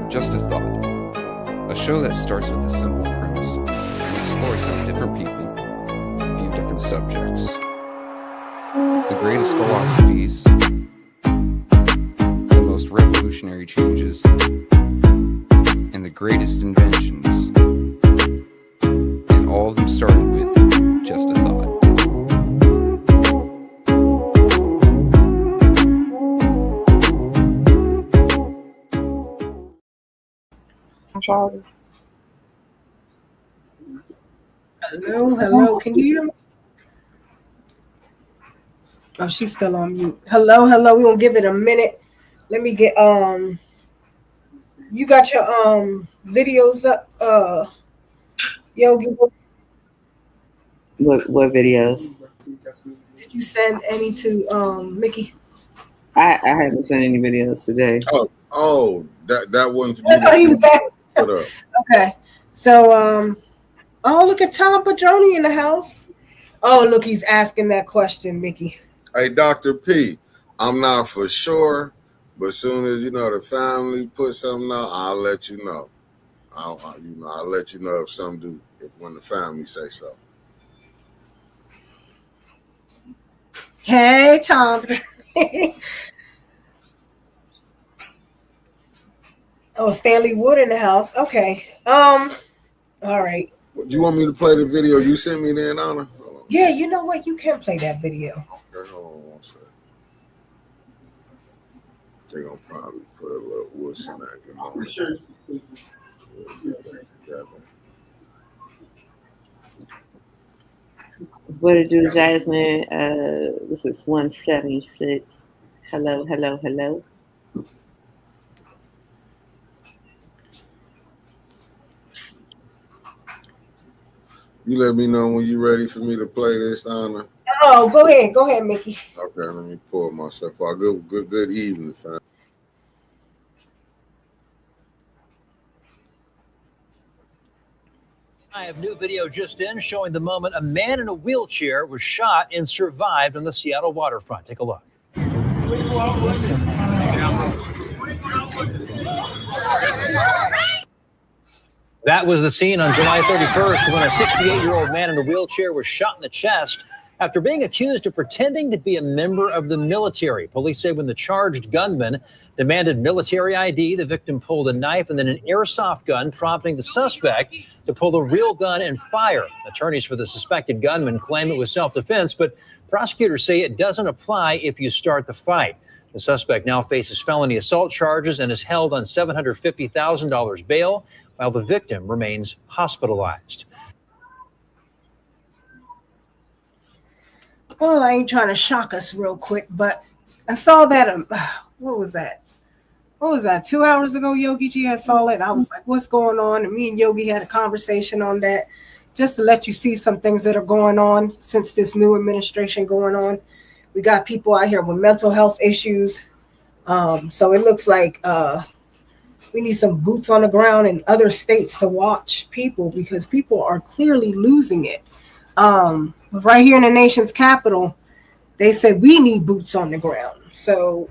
Just a Thought, a show that starts with a simple premise and explores how different people view different subjects. The greatest philosophies, the most revolutionary changes, and the greatest inventions. And all of them started with just a thought. Hello, can you hear me? Oh, she's still on mute. Hello, we're gonna give it a minute. Let me get you got your videos up, Yogi. What videos? Did you send any to Mickey? I haven't sent any videos today. Oh, that one's. That's what he was saying. Okay, so oh, look at Tom Padroni in the house. Oh, look, he's asking that question, Mickey. Hey, Dr. P, I'm not for sure, but as soon as the family put something out, I'll let you know. I'll let you know if something when the family say so. Hey, Tom. Oh, Stanley Wood in the house. Okay. All right. Do you want me to play the video you sent me then, Ana? Yeah, you know what? You can play that video. Okay, hold on one second. They're going to probably put a little wuss in that. For sure. We'll get that together. What did you do, Jasmine? This is 176. Hello. You let me know when you're ready for me to play this, Ana. Oh, go ahead, Mickey. Okay, let me pull myself out. Good evening, fam. I have new video just in showing the moment a man in a wheelchair was shot and survived on the Seattle waterfront. Take a look. That was the scene on July 31st when a 68-year-old man in a wheelchair was shot in the chest after being accused of pretending to be a member of the military. Police say when the charged gunman demanded military ID, the victim pulled a knife and then an airsoft gun, prompting the suspect to pull a real gun and fire. Attorneys for the suspected gunman claim it was self-defense, but prosecutors say it doesn't apply if you start the fight. The suspect now faces felony assault charges and is held on $750,000 bail, while the victim remains hospitalized. Well, I ain't trying to shock us real quick, but I saw that. What was that? 2 hours ago, Yogi G, I saw it. I was like, what's going on? And me and Yogi had a conversation on that just to let you see some things that are going on since this new administration going on. We got people out here with mental health issues. So it looks like we need some boots on the ground in other states to watch people because people are clearly losing it. Right here in the nation's capital, they said we need boots on the ground. So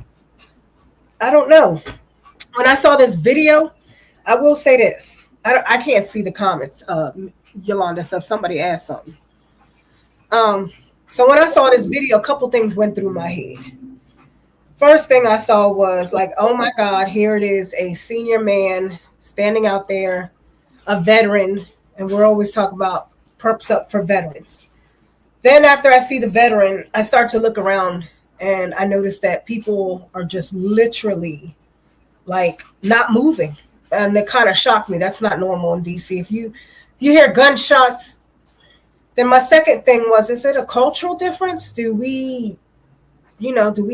I don't know. When I saw this video, I will say this. I can't see the comments, Yolanda, so if somebody asked something. So when I saw this video, a couple things went through my head. First thing I saw was like, oh my God, here it is, a senior man standing out there, a veteran, and we're always talking about perps up for veterans. Then after I see the veteran, I start to look around and I notice that people are just literally like not moving. And it kind of shocked me. That's not normal in DC. If you hear gunshots, then my second thing was, is it a cultural difference? Do we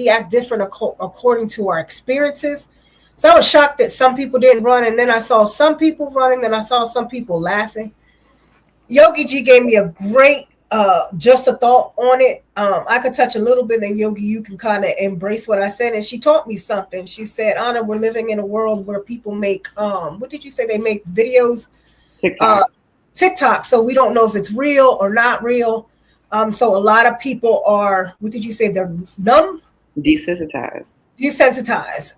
act different according to our experiences? So I was shocked that some people didn't run. And then I saw some people running. Then I saw some people laughing. Yogi G gave me a great just a thought on it. I could touch a little bit, and Yogi, you can kind of embrace what I said. And she taught me something. She said, Ana, we're living in a world where people make, what did you say? They make videos, TikTok. So we don't know if it's real or not real. So a lot of people are, what did you say? They're numb? Desensitized. desensitized.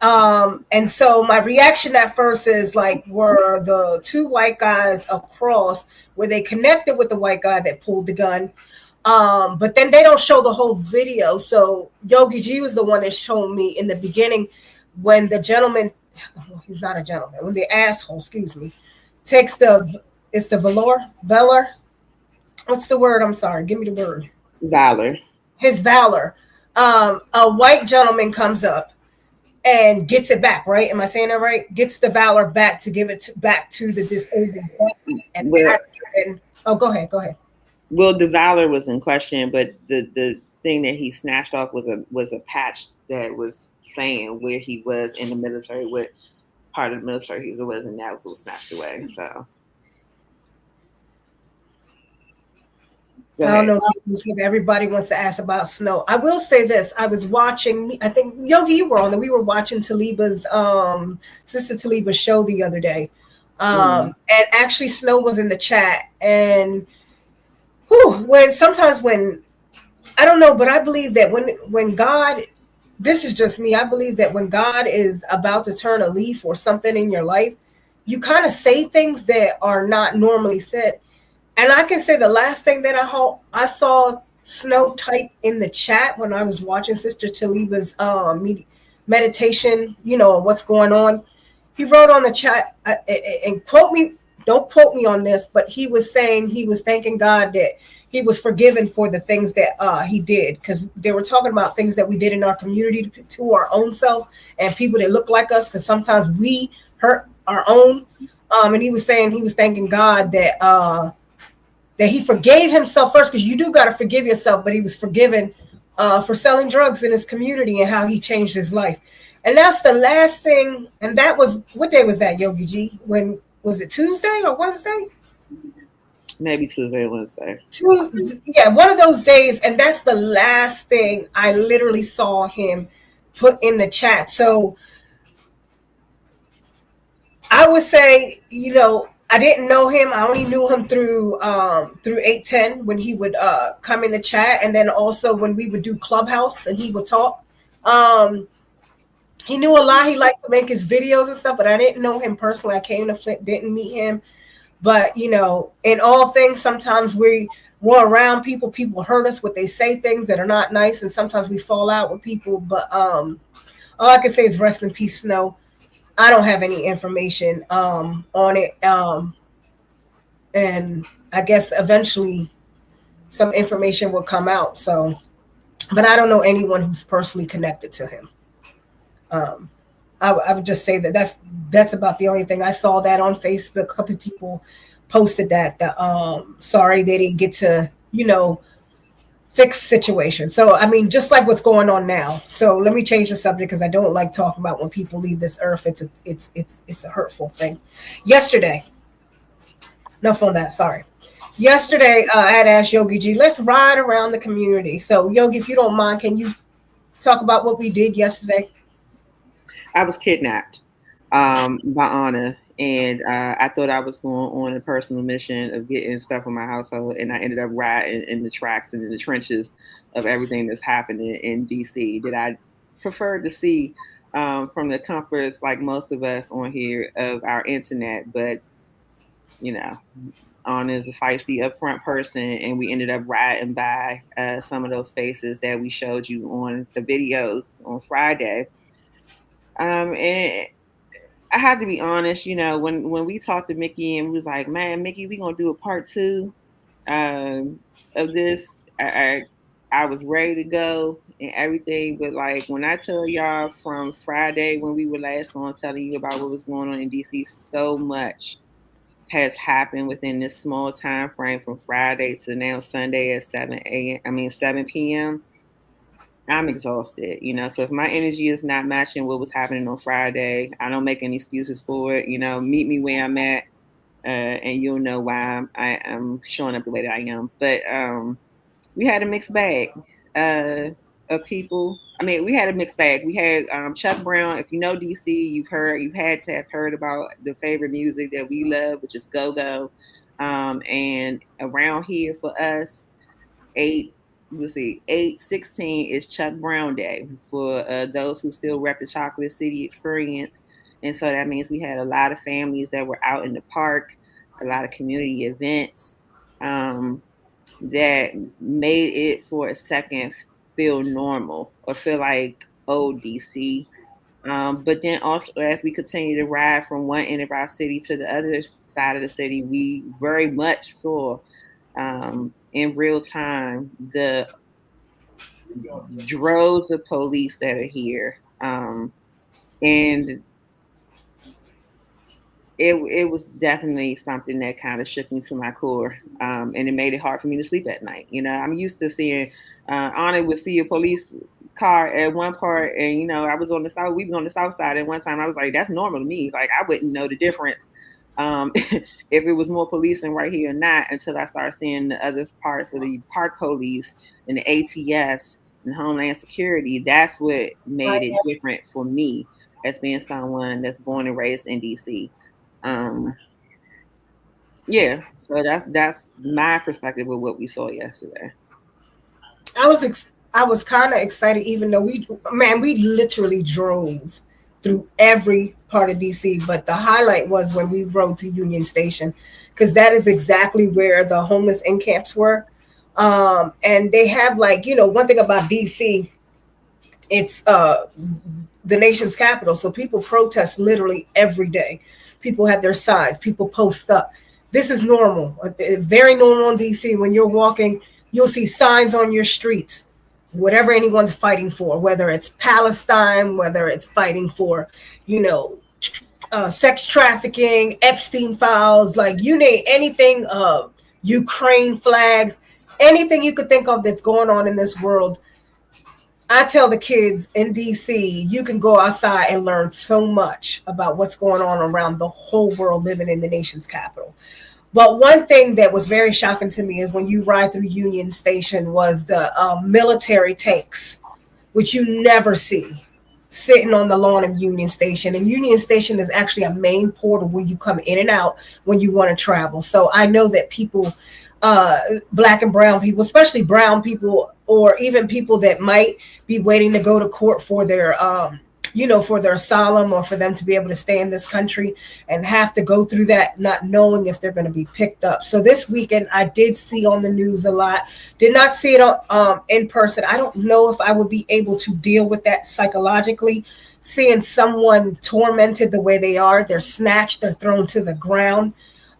And so my reaction at first is like, were the two white guys across, where they connected with the white guy that pulled the gun? But then they don't show the whole video. So Yogi G was the one that showed me in the beginning when the gentleman, well, he's not a gentleman, when the asshole, excuse me, takes it's the valor. What's the word? I'm sorry. Give me the word. Valor. His valor. A white gentleman comes up and gets it back, right? Am I saying that right? Gets the valor back to give it back to the disabled. And go ahead. Well, the valor was in question, but the thing that he snatched off was a patch that was saying where he was in the military, what part of the military he was, and that was snatched away. So I don't know. Everybody wants to ask about snow. I will say this. I was watching, I think, Yogi, you were on, we were watching Taliba's, Sister Taliba's show the other day. And actually Snow was in the chat. And when, I don't know, but I believe that when God, this is just me, I believe that when God is about to turn a leaf or something in your life, you kind of say things that are not normally said. And I can say the last thing that I saw Snow type in the chat when I was watching Sister Taliba's meditation, what's going on. He wrote on the chat, and don't quote me on this, but he was saying he was thanking God that he was forgiven for the things that he did, because they were talking about things that we did in our community to our own selves and people that look like us, because sometimes we hurt our own. And he was saying he was thanking God that he forgave himself first, because you do got to forgive yourself, but he was forgiven for selling drugs in his community and how he changed his life. And that's the last thing. And that was, what day was that, Yogi G? When was it, Tuesday or Wednesday? Maybe Tuesday or Wednesday. Yeah, one of those days. And that's the last thing I literally saw him put in the chat. So I would say, I didn't know him. I only knew him through 810 when he would come in the chat, and then also when we would do Clubhouse and he would talk. He knew a lot. He liked to make his videos and stuff, but I didn't know him personally. I came to Flint, didn't meet him. But, in all things, sometimes we're around people. People hurt us when they say things that are not nice, and sometimes we fall out with people. But all I can say is rest in peace, Snow. I don't have any information on it. And I guess eventually some information will come out. So, but I don't know anyone who's personally connected to him. I would just say that's about the only thing. I saw that on Facebook. A couple of people posted that. Sorry they didn't get to, fix situation. So, I mean, just like what's going on now. So let me change the subject, because I don't like talking about when people leave this earth. It's a hurtful thing. Yesterday, enough on that. Sorry. Yesterday, I had asked Yogi G, let's ride around the community. So Yogi, if you don't mind, can you talk about what we did yesterday? I was kidnapped by Ana, and I thought I was going on a personal mission of getting stuff in my household, and I ended up riding in the tracks and in the trenches of everything that's happening in DC that I prefer to see from the comforts, like most of us on here, of our internet. But, Ana is a feisty, upfront person, and we ended up riding by some of those spaces that we showed you on the videos on Friday. And I have to be honest, when we talked to Mickey and we was like, man, Mickey, we gonna do a part 2 of this. I was ready to go and everything, but like when I tell y'all from Friday when we were last on telling you about what was going on in DC, so much has happened within this small time frame from Friday to now Sunday at 7 p.m. I'm exhausted, so if my energy is not matching what was happening on Friday, I don't make any excuses for it. Meet me where I'm at, and you'll know why I am showing up the way that I am. But we had a mixed bag of people. I mean, we had a mixed bag. We had Chuck Brown. If you know DC, you've had to have heard about the favorite music that we love, which is go-go. And around here for us, 8, let's see, 8/16 is Chuck Brown Day for those who still rep the Chocolate City experience. And so that means we had a lot of families that were out in the park, a lot of community events that made it for a second feel normal or feel like old DC. But then also, as we continue to ride from one end of our city to the other side of the city, we very much saw in real time the droves of police that are here. And it was definitely something that kind of shook me to my core, and it made it hard for me to sleep at night. I'm used to seeing Ana would see a police car at one part, and we was on the south side, and one time I was like, that's normal to me. Like, I wouldn't know the difference if it was more policing right here or not, until I started seeing the other parts of the park police and the ATFs and Homeland Security. That's what made it different for me as being someone that's born and raised in DC. Yeah, so that's my perspective of what we saw yesterday. I was kind of excited, even though we literally drove through every part of DC, but the highlight was when we rode to Union Station, because that is exactly where the homeless in camps were. And they have, like, one thing about DC, it's the nation's capital, so people protest literally every day. People have their signs, people post up. This is normal, very normal in DC. When you're walking, you'll see signs on your streets, whatever anyone's fighting for, whether it's Palestine, whether it's fighting for, sex trafficking, Epstein files, like, you name anything, Ukraine flags, anything you could think of that's going on in this world. I tell the kids in DC, you can go outside and learn so much about what's going on around the whole world living in the nation's capital. But one thing that was very shocking to me is when you ride through Union Station was the military tanks, which you never see sitting on the lawn of Union Station. And Union Station is actually a main portal where you come in and out when you want to travel. So I know that people, Black and brown people, especially brown people, or even people that might be waiting to go to court for their for their asylum, or for them to be able to stay in this country, and have to go through that not knowing if they're going to be picked up. So this weekend I did see on the news a lot, did not see it in person. I don't know if I would be able to deal with that psychologically, seeing someone tormented the way they are. They're snatched, they're thrown to the ground,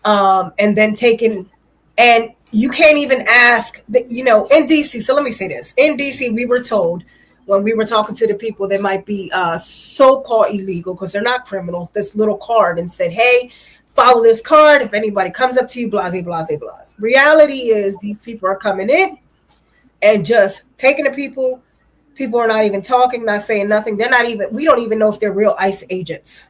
and then taken. And you can't even ask that, in DC. So let me say this. In DC, we were told, when we were talking to the people that might be so-called illegal, because they're not criminals, this little card, and said, hey, follow this card. If anybody comes up to you, blase, blase, blase. Reality is these people are coming in and just taking the people. People are not even talking, not saying nothing. We don't even know if they're real ICE agents.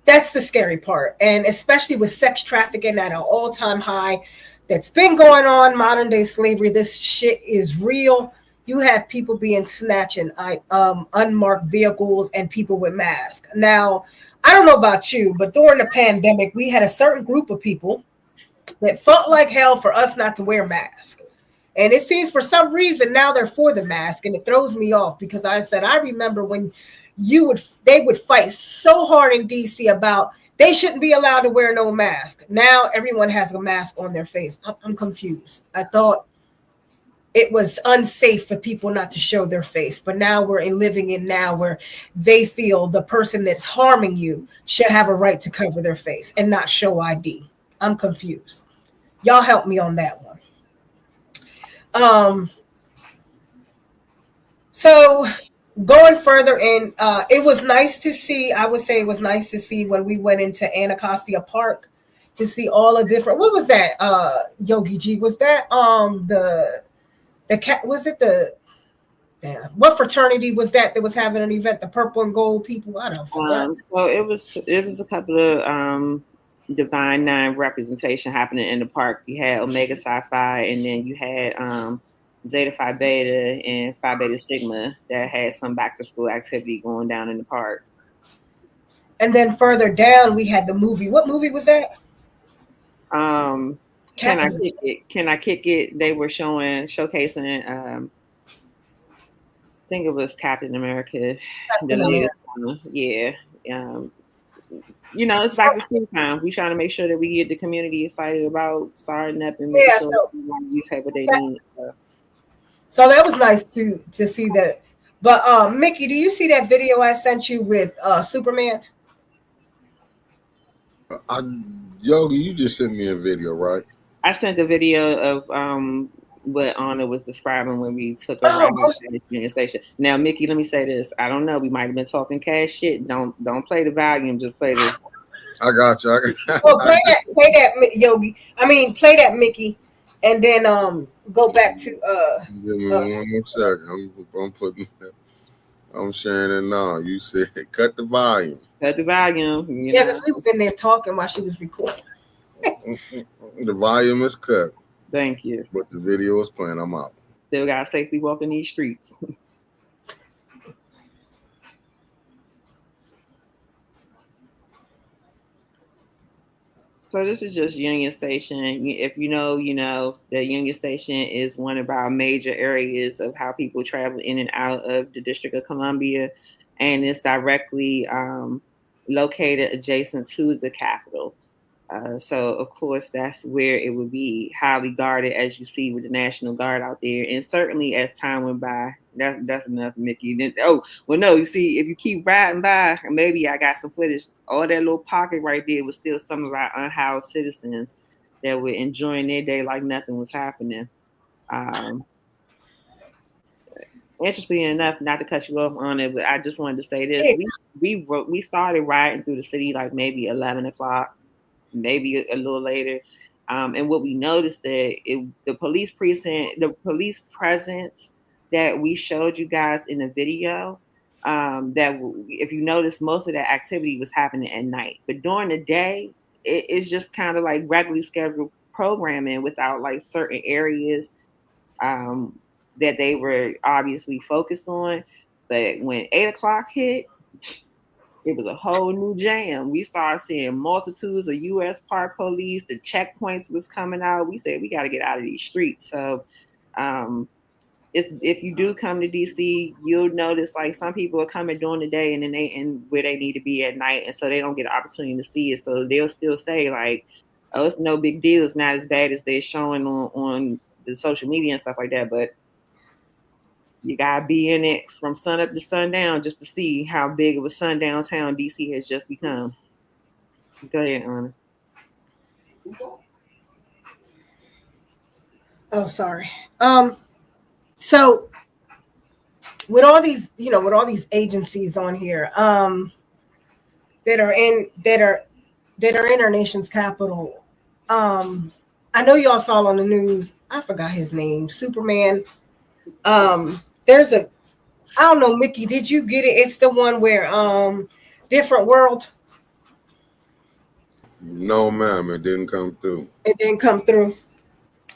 That's the scary part. And especially with sex trafficking at an all-time high that's been going on, modern day slavery, this shit is real. You have people being snatched in unmarked vehicles and people with masks. Now, I don't know about you, but during the pandemic, we had a certain group of people that felt like hell for us not to wear masks. And it seems for some reason now they're for the mask, and it throws me off, because I remember when they would fight so hard in DC about they shouldn't be allowed to wear no mask. Now everyone has a mask on their face. I'm confused. I thought it was unsafe for people not to show their face, but now we're living in now where they feel the person that's harming you should have a right to cover their face and not show ID. I'm confused. Y'all help me on that one. So going further in, it was nice to see, I would say it was nice to see when we went into Anacostia Park to see all the different, what was that, Yogi G? Was that the cat, was it what fraternity was that was having an event, the purple and gold people? I don't know. So it was a couple of Divine Nine representation happening in the park. You had Omega Psi Phi, and then you had Zeta Phi Beta and Phi Beta Sigma that had some back to school activity going down in the park. And then further down, we had the movie. What movie was that? Can I kick it? Can I kick it? They were showcasing. I think it was Captain America, the latest one. Yeah. It's back to school time. We trying to make sure that we get the community excited about starting up and making sure we pay what they need. So that was nice to see that. But Mickey, do you see that video I sent you with Superman? Yogi, you just sent me a video, right? I sent a video of what Ana was describing when we took a ride to the Union Station. Now, Mickey, let me say this. I don't know. We might have been talking cash shit. Don't play the volume. Just play this. I got you. Well, play that, Yogi. I mean, play that, Mickey, and then go back to Give me one more second. I'm sharing it now. You said cut the volume. Cut the volume. Yeah, because we was in there talking while she was recording. The volume is cut. Thank you. But the video is playing. I'm out. Still got to safely walk in these streets. So this is just Union Station. If you know, you know that Union Station is one of our major areas of how people travel in and out of the District of Columbia, and it's directly located adjacent to the Capitol. So, of course, that's where it would be highly guarded, as you see with the National Guard out there. And certainly as time went by, that's enough, Mickey. Oh, well, no, you see, if you keep riding by, maybe I got some footage, all that little pocket right there was still some of our unhoused citizens that were enjoying their day like nothing was happening. Interestingly enough, not to cut you off on it, but I just wanted to say this. We started riding through the city like maybe 11 o'clock. Maybe a little later, and what we noticed that the police presence that we showed you guys in the video, that if you notice, most of that activity was happening at night. But during the day, it's just kind of like regularly scheduled programming without like certain areas that they were obviously focused on. But when 8 o'clock hit, it was a whole new jam. We started seeing multitudes of U.S. Park Police. The checkpoints was coming out. We said we got to get out of these streets. So, if you do come to D.C., you'll notice like some people are coming during the day and then where they need to be at night, and so they don't get an opportunity to see it. So they'll still say like, "Oh, it's no big deal. It's not as bad as they're showing on the social media and stuff like that." But you gotta be in it from sun up to sundown just to see how big of a sundown town DC has just become. Go ahead, Ana. Oh, sorry. So with all these, with all these agencies on here, that are in our nation's capital, I know y'all saw on the news. I forgot his name. Superman. There's I don't know, Mickey, did you get it? It's the one where Different World. No, ma'am, it didn't come through. It didn't come through.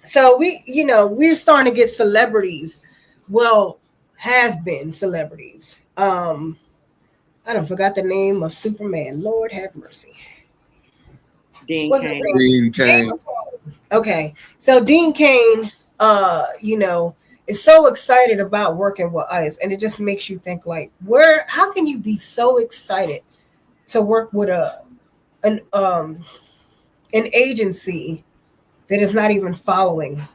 So we're starting to get celebrities. Well, has been celebrities. I don't forgot the name of Superman. Lord have mercy. Dean Cain. Okay, so Dean Cain, is so excited about working with us, and it just makes you think like, how can you be so excited to work with an agency that is not even following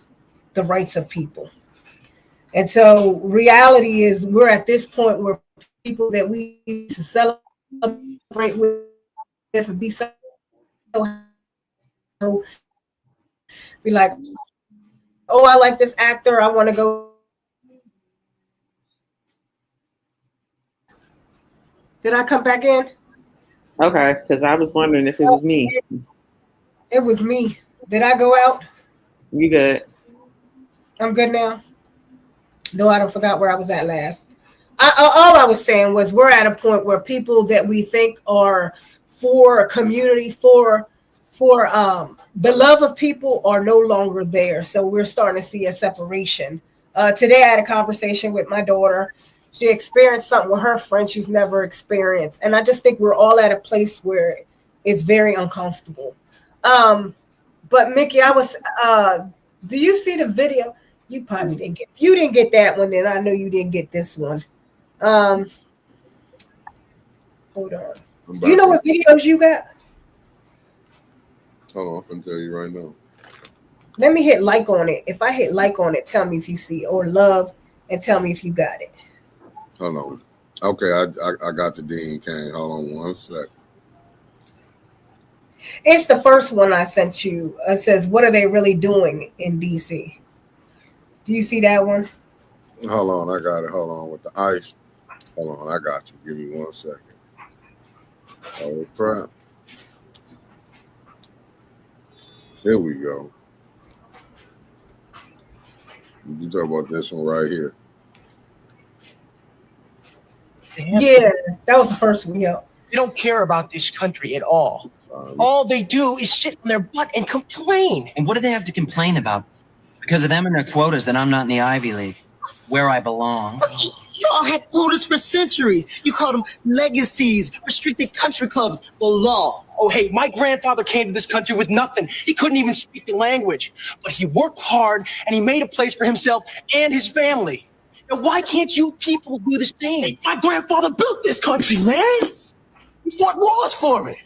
the rights of people? And so reality is we're at this point where people that we used to celebrate with and be so be like, oh, I like this actor, I want to go. Did I come back in? Okay, because I was wondering if it was me. It was me. Did I go out? You good? I'm good now. No, I don't forgot where I was at last. All I was saying was we're at a point where people that we think are for a community, for the love of people are no longer there. So we're starting to see a separation. Today I had a conversation with my daughter. She experienced something with her friend she's never experienced. And I just think we're all at a place where it's very uncomfortable. But Mickey, I was. Do you see the video? You probably didn't get. If you didn't get that one, then I know you didn't get this one. Hold on. You know what videos you got? Hold on, I'm gonna tell you right now. Let me hit like on it. If I hit like on it, tell me if you see, or love, and tell me if you got it. Hold on. Okay, I got the Dean Kane. Hold on 1 second. It's the first one I sent you. It says, "What are they really doing in DC?" Do you see that one? Hold on, I got it. Hold on with the ice. Hold on, I got you. Give me 1 second. Oh crap. Here we go. You talk about this one right here. Yeah, that was the first one. Yeah. They don't care about this country at all. All they do is sit on their butt and complain. And what do they have to complain about? Because of them and their quotas, that I'm not in the Ivy League, where I belong. Y'all had quotas for centuries. You called them legacies, restricted country clubs, the law. Oh, hey, my grandfather came to this country with nothing. He couldn't even speak the language. But he worked hard, and he made a place for himself and his family. Now, why can't you people do the same? Hey, my grandfather built this country, man. He fought wars for it.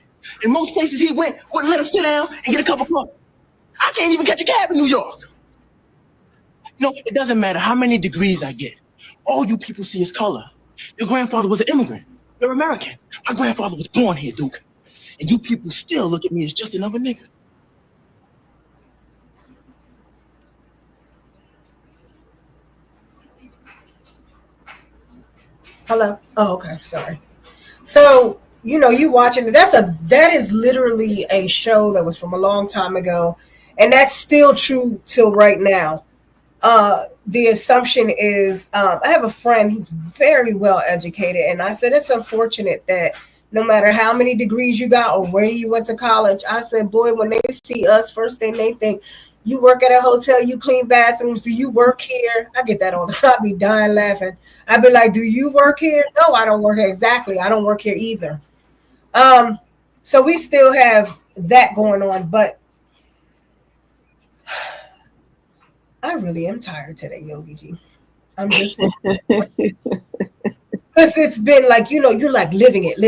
In most places he went, wouldn't let him sit down and get a cup of coffee. I can't even catch a cab in New York. You know, it doesn't matter how many degrees I get. All you people see is color. Your grandfather was an immigrant. You're American. My grandfather was born here, Duke. And you people still look at me as just another nigga. Hello. Oh, okay. Sorry. So, you know, you watching it. That is literally a show that was from a long time ago, and that's still true till right now. The assumption is, I have a friend, he's very well educated, and I said it's unfortunate that no matter how many degrees you got or where you went to college, I said, boy, when they see us, first thing they think, you work at a hotel, you clean bathrooms, do you work here? I get that all the time. I be dying laughing. I'd be like, do you work here? No, I don't work here. Exactly. I don't work here either. So we still have that going on, but I really am tired today, Yogi G. I'm just because it's been like, you know, you're like living it.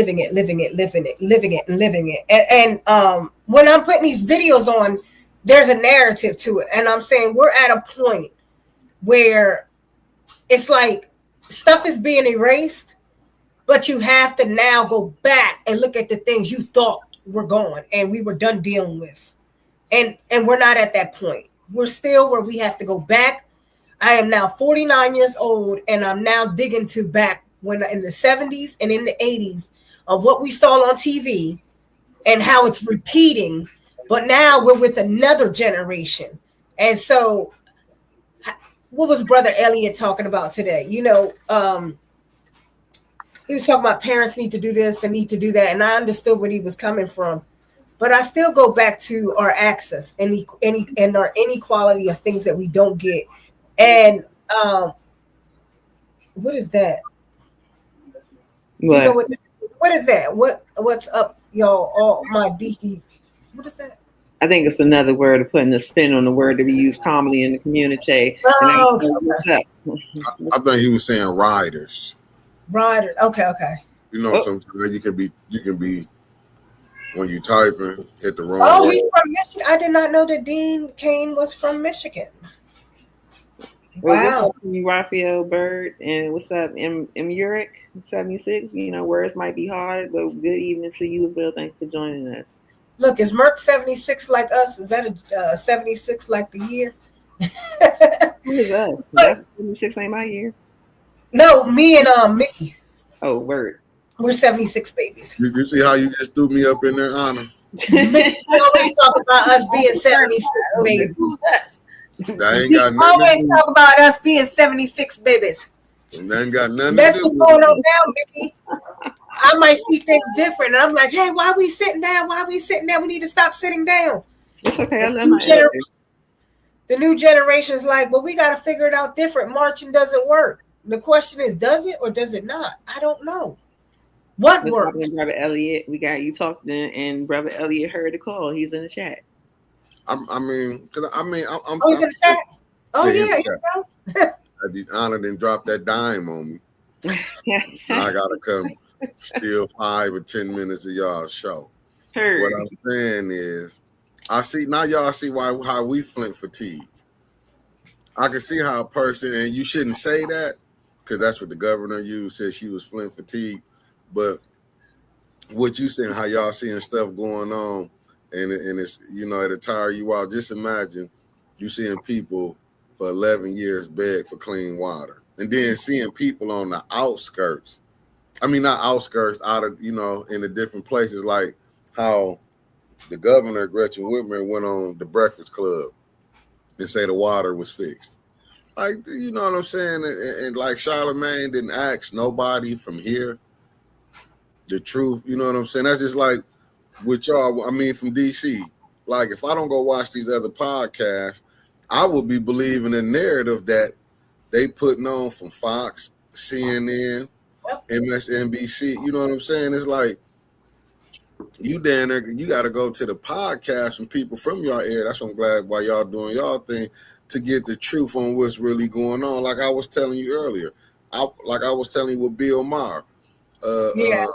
And when I'm putting these videos on, there's a narrative to it. And I'm saying we're at a point where it's like stuff is being erased, but you have to now go back and look at the things you thought were gone and we were done dealing with. And we're not at that point. We're still where we have to go back. I am now 49 years old, and I'm now digging to back when in the 70s and in the 80s of what we saw on TV and how it's repeating. But now we're with another generation. And so what was Brother Elliot talking about today? You know, he was talking about parents need to do this and need to do that. And I understood where he was coming from. But I still go back to our access and our inequality of things that we don't get. And what is that? What? You know what is that? What's up, y'all? All my DC. What is that? I think it's another word of putting a spin on the word that we use commonly in the community. Oh, I think he was saying riders. Rider. Okay. You know, sometimes you can be when you typing, hit the wrong. Oh, word. he's from Michigan. I did not know that Dean Kane was from Michigan. Well, Wow. what's up, Raphael Bird, and what's up, M. Uric 76? You know, words might be hard, but good evening to you as well. Thanks for joining us. Look, is Merck 76 like us? Is that a 76 like the year? Who is us? That's 76 ain't my year. No, me and Mickey. Oh, word. We're 76 babies. You see how you just threw me up in there, Ana? Mickey always talk about us being 76 babies. That ain't got nothing. Always talk about us being 76 babies. That ain't got nothing. That's what's going on now, Mickey. I might see things different, and I'm like, hey, why are we sitting down? Why are we sitting down? We need to stop sitting down. It's okay. I love The new generation's like, well, we got to figure it out different. Marching doesn't work. The question is, does it or does it not? I don't know. What works? Brother Elliot, we got you talking, and Brother Elliot heard the call. He's in the chat. I mean, cause I mean, I'm. Oh, he's in the chat. Oh Yeah, yeah, here we go. Honor didn't drop that dime on me. I gotta come steal 5 or 10 minutes of y'all's show. Heard. What I'm saying is, I see now y'all see how we Flint fatigue. I can see how a person, and you shouldn't say that because that's what the governor used, said she was Flint fatigue. But what you saying, how y'all seeing stuff going on, and it's, you know, it'll tire you out. Just imagine you seeing people for 11 years beg for clean water, and then seeing people on the outskirts. I mean, not outskirts, out of, you know, in the different places, like how the governor, Gretchen Whitmer, went on the Breakfast Club and say the water was fixed. Like, you know what I'm saying? And like Charlemagne didn't ask nobody from here the truth. You know what I'm saying? That's just like with y'all, I mean, from DC. Like, if I don't go watch these other podcasts, I will be believing the narrative that they putting on from Fox, CNN, MSNBC. You know what I'm saying? It's like, you down there, you got to go to the podcast from people from your area. That's why I'm glad why y'all doing y'all thing to get the truth on what's really going on. Like I was telling you earlier, I was telling you with Bill Maher. And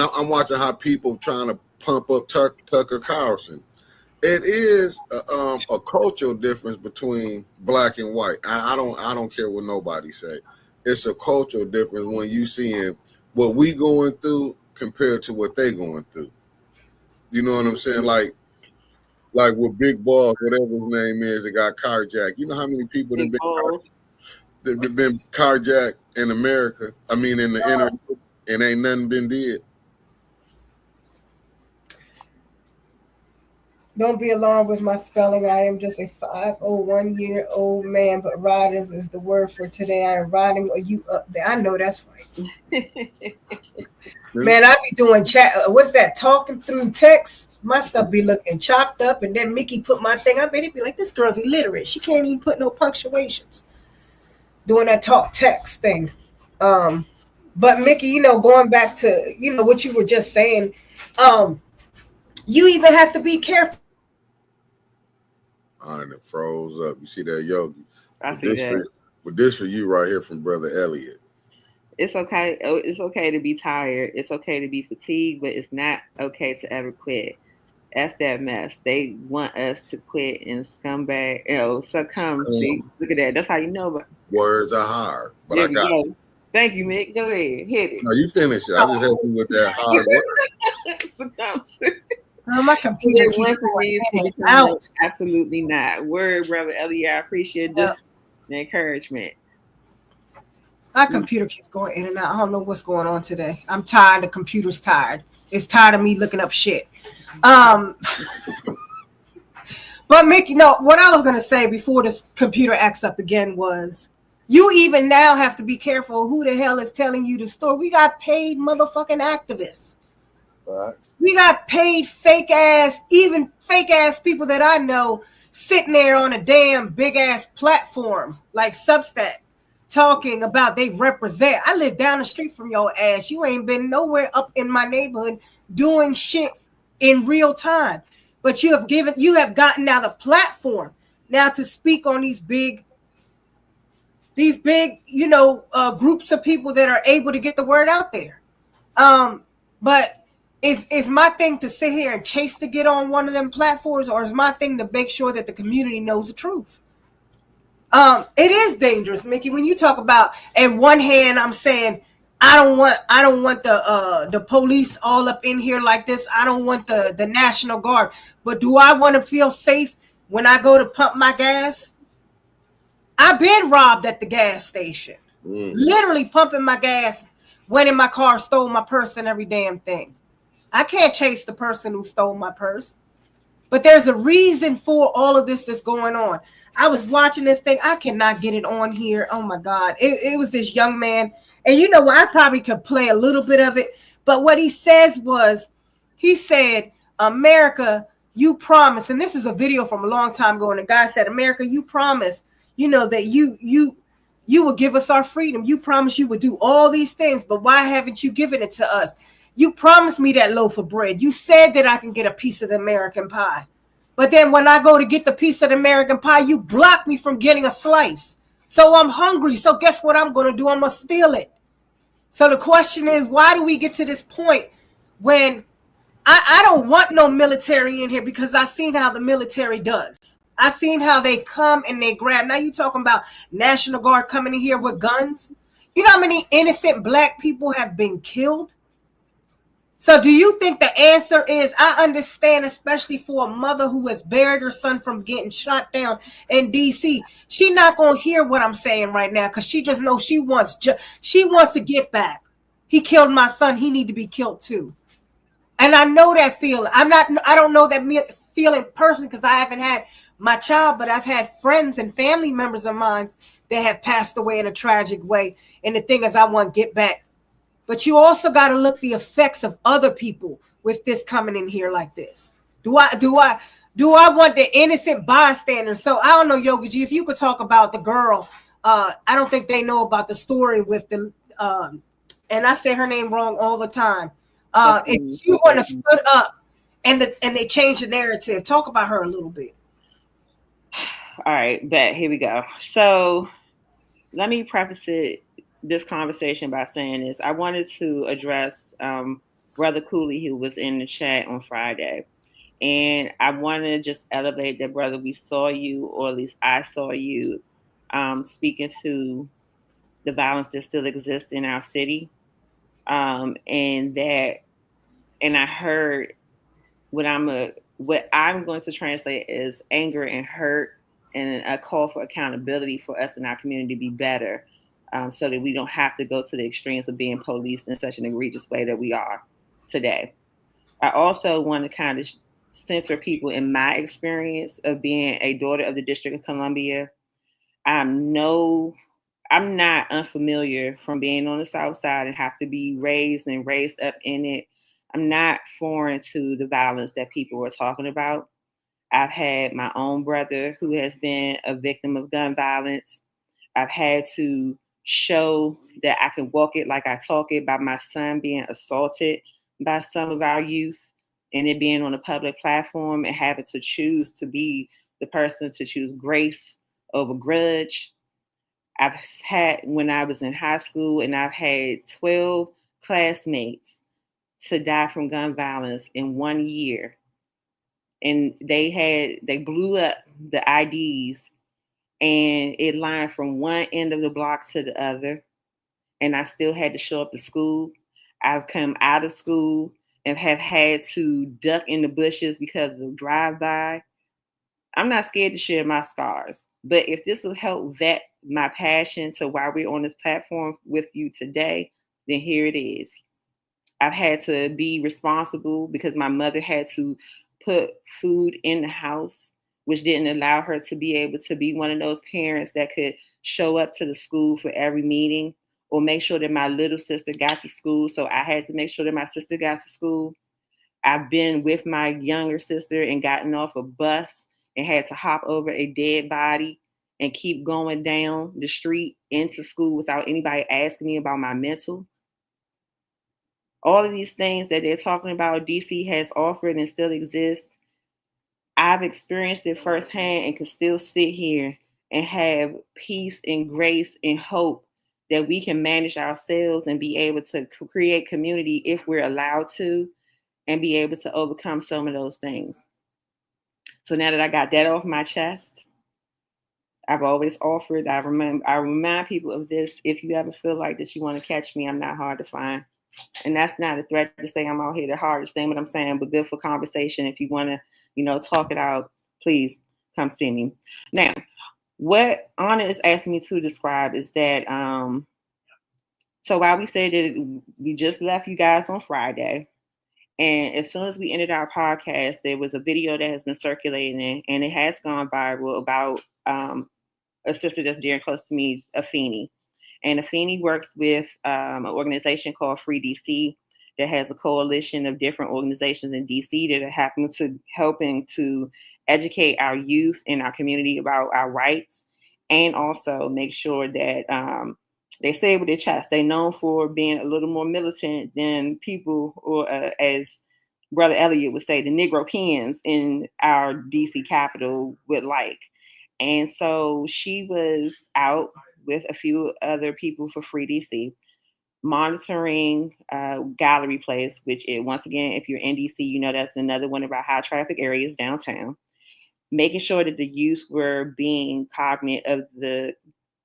I'm watching how people trying to pump up Tucker Carlson. It is a cultural difference between black and white. I don't care what nobody say. It's a cultural difference when you seeing what we going through compared to what they going through. You know what I'm saying? Like with Big Balls, whatever his name is, that got carjacked. You know how many people that been carjacked in America? I mean, in the inner, and ain't nothing been did. Don't be alarmed with my spelling. I am just a 501-year-old man, but riders is the word for today. I am riding you up there. I know that's right. Man, I be doing chat. What's that? Talking through text. My stuff be looking chopped up, and then Mickey put my thing. I bet he'd be like, this girl's illiterate. She can't even put no punctuations. Doing that talk text thing. But Mickey, you know, going back to, you know, what you were just saying, you even have to be careful. And it froze up. You see that, Yogi? I see that. But this for you right here from Brother Elliot. It's okay. It's okay to be tired. It's okay to be fatigued, but it's not okay to ever quit. F that mess. They want us to quit and succumb. See, look at that. That's how you know. But words are hard. But I got you. Thank you, Mick. Go ahead. Hit it. No, you finish it. I just help you with that hard word. My computer keeps going out. Absolutely not. Word, Brother Elliot. I appreciate the encouragement. My computer keeps going in and out. I don't know what's going on today. I'm tired. The computer's tired. It's tired of me looking up shit. But Mickey, no, what I was going to say before this computer acts up again was, you even now have to be careful who the hell is telling you the story. We got paid motherfucking activists. We got paid fake ass people that I know sitting there on a damn big ass platform like Substack talking about they represent. I live down the street from your ass. You ain't been nowhere up in my neighborhood doing shit in real time. But you have gotten now the platform now to speak on these big, you know, groups of people that are able to get the word out there. But is my thing to sit here and chase to get on one of them platforms, or is my thing to make sure that the community knows the truth? It is dangerous, Mickey, when you talk about, in one hand, I'm saying, I don't want the police all up in here like this. I don't want the National Guard. But do I want to feel safe when I go to pump my gas? I've been robbed at the gas station. Literally pumping my gas, went in my car, stole my purse and every damn thing. I can't chase the person who stole my purse. But there's a reason for all of this that's going on. I was watching this thing. I cannot get it on here. Oh, my God. It was this young man. And you know what? I probably could play a little bit of it. But what he says was, he said, America, you promised. And this is a video from a long time ago. And the guy said, America, you promised, you know, that you would give us our freedom. You promised you would do all these things. But why haven't you given it to us? You promised me that loaf of bread. You said that I can get a piece of the American pie. But then when I go to get the piece of the American pie, you block me from getting a slice. So I'm hungry. So guess what I'm going to do? I'm going to steal it. So the question is, why do we get to this point when I don't want no military in here, because I seen how the military does. I seen how they come and they grab. Now you talking about National Guard coming in here with guns. You know how many innocent black people have been killed? So do you think the answer is, I understand, especially for a mother who has buried her son from getting shot down in D.C., she not going to hear what I'm saying right now, because she just knows she wants to get back. He killed my son. He need to be killed too. And I know that feeling. I don't know that feeling personally, because I haven't had my child, but I've had friends and family members of mine that have passed away in a tragic way. And the thing is, I want to get back. But you also got to look the effects of other people with this coming in here like this. Do I want the innocent bystanders? So I don't know, Yogi G, if you could talk about the girl. I don't think they know about the story with the and I say her name wrong all the time. If she would have stood up and they changed the narrative, talk about her a little bit. All right, bet. Here we go. So let me preface this conversation by saying this. I wanted to address Brother Cooley, who was in the chat on Friday. And I want to just elevate that, brother. We saw you, or at least I saw you, speaking to the violence that still exists in our city. And I heard what I'm going to translate as anger and hurt, and a call for accountability for us in our community to be better, so that we don't have to go to the extremes of being policed in such an egregious way that we are today. I also want to kind of center people in my experience of being a daughter of the District of Columbia. I'm not unfamiliar from being on the South Side and have to be raised up in it. I'm not foreign to the violence that people were talking about. I've had my own brother who has been a victim of gun violence. I've had to show that I can walk it like I talk it by my son being assaulted by some of our youth, and it being on a public platform and having to choose to be the person to choose grace over grudge. I've had, when I was in high school, and I've had 12 classmates to die from gun violence in 1 year. And they blew up the IDs, and it lined from one end of the block to the other. And I still had to show up to school. I've come out of school and have had to duck in the bushes because of drive-by. I'm not scared to share my scars. But if this will help vet my passion to why we're on this platform with you today, then here it is. I've had to be responsible because my mother had to put food in the house, which didn't allow her to be able to be one of those parents that could show up to the school for every meeting, or make sure that my little sister got to school. So I had to make sure that my sister got to school. I've been with my younger sister and gotten off a bus and had to hop over a dead body and keep going down the street into school without anybody asking me about my mental. All of these things that they're talking about, DC has offered and still exists. I've experienced it firsthand and can still sit here and have peace and grace and hope that we can manage ourselves and be able to create community if we're allowed to, and be able to overcome some of those things. So now that I got that off my chest, I've always offered, I remind people of this. If you ever feel like that you want to catch me, I'm not hard to find. And that's not a threat to say I'm out here the hardest thing, but I'm saying, but good for conversation. If you want to, talk it out, please come see me. Now, what Ana is asking me to describe is that, so while we said that we just left you guys on Friday, and as soon as we ended our podcast, there was a video that has been circulating, and it has gone viral about a sister that's dear and close to me, Apheni. And Apheni works with an organization called Free DC that has a coalition of different organizations in DC that are helping to educate our youth in our community about our rights, and also make sure that they say with their chest. They're known for being a little more militant than people, or as Brother Elliot would say, the Negro pens in our DC Capitol would like. And so she was out with a few other people for Free DC, monitoring gallery place, which is, once again, if you're in DC, you know that's another one of our high traffic areas downtown, making sure that the youth were being cognizant of the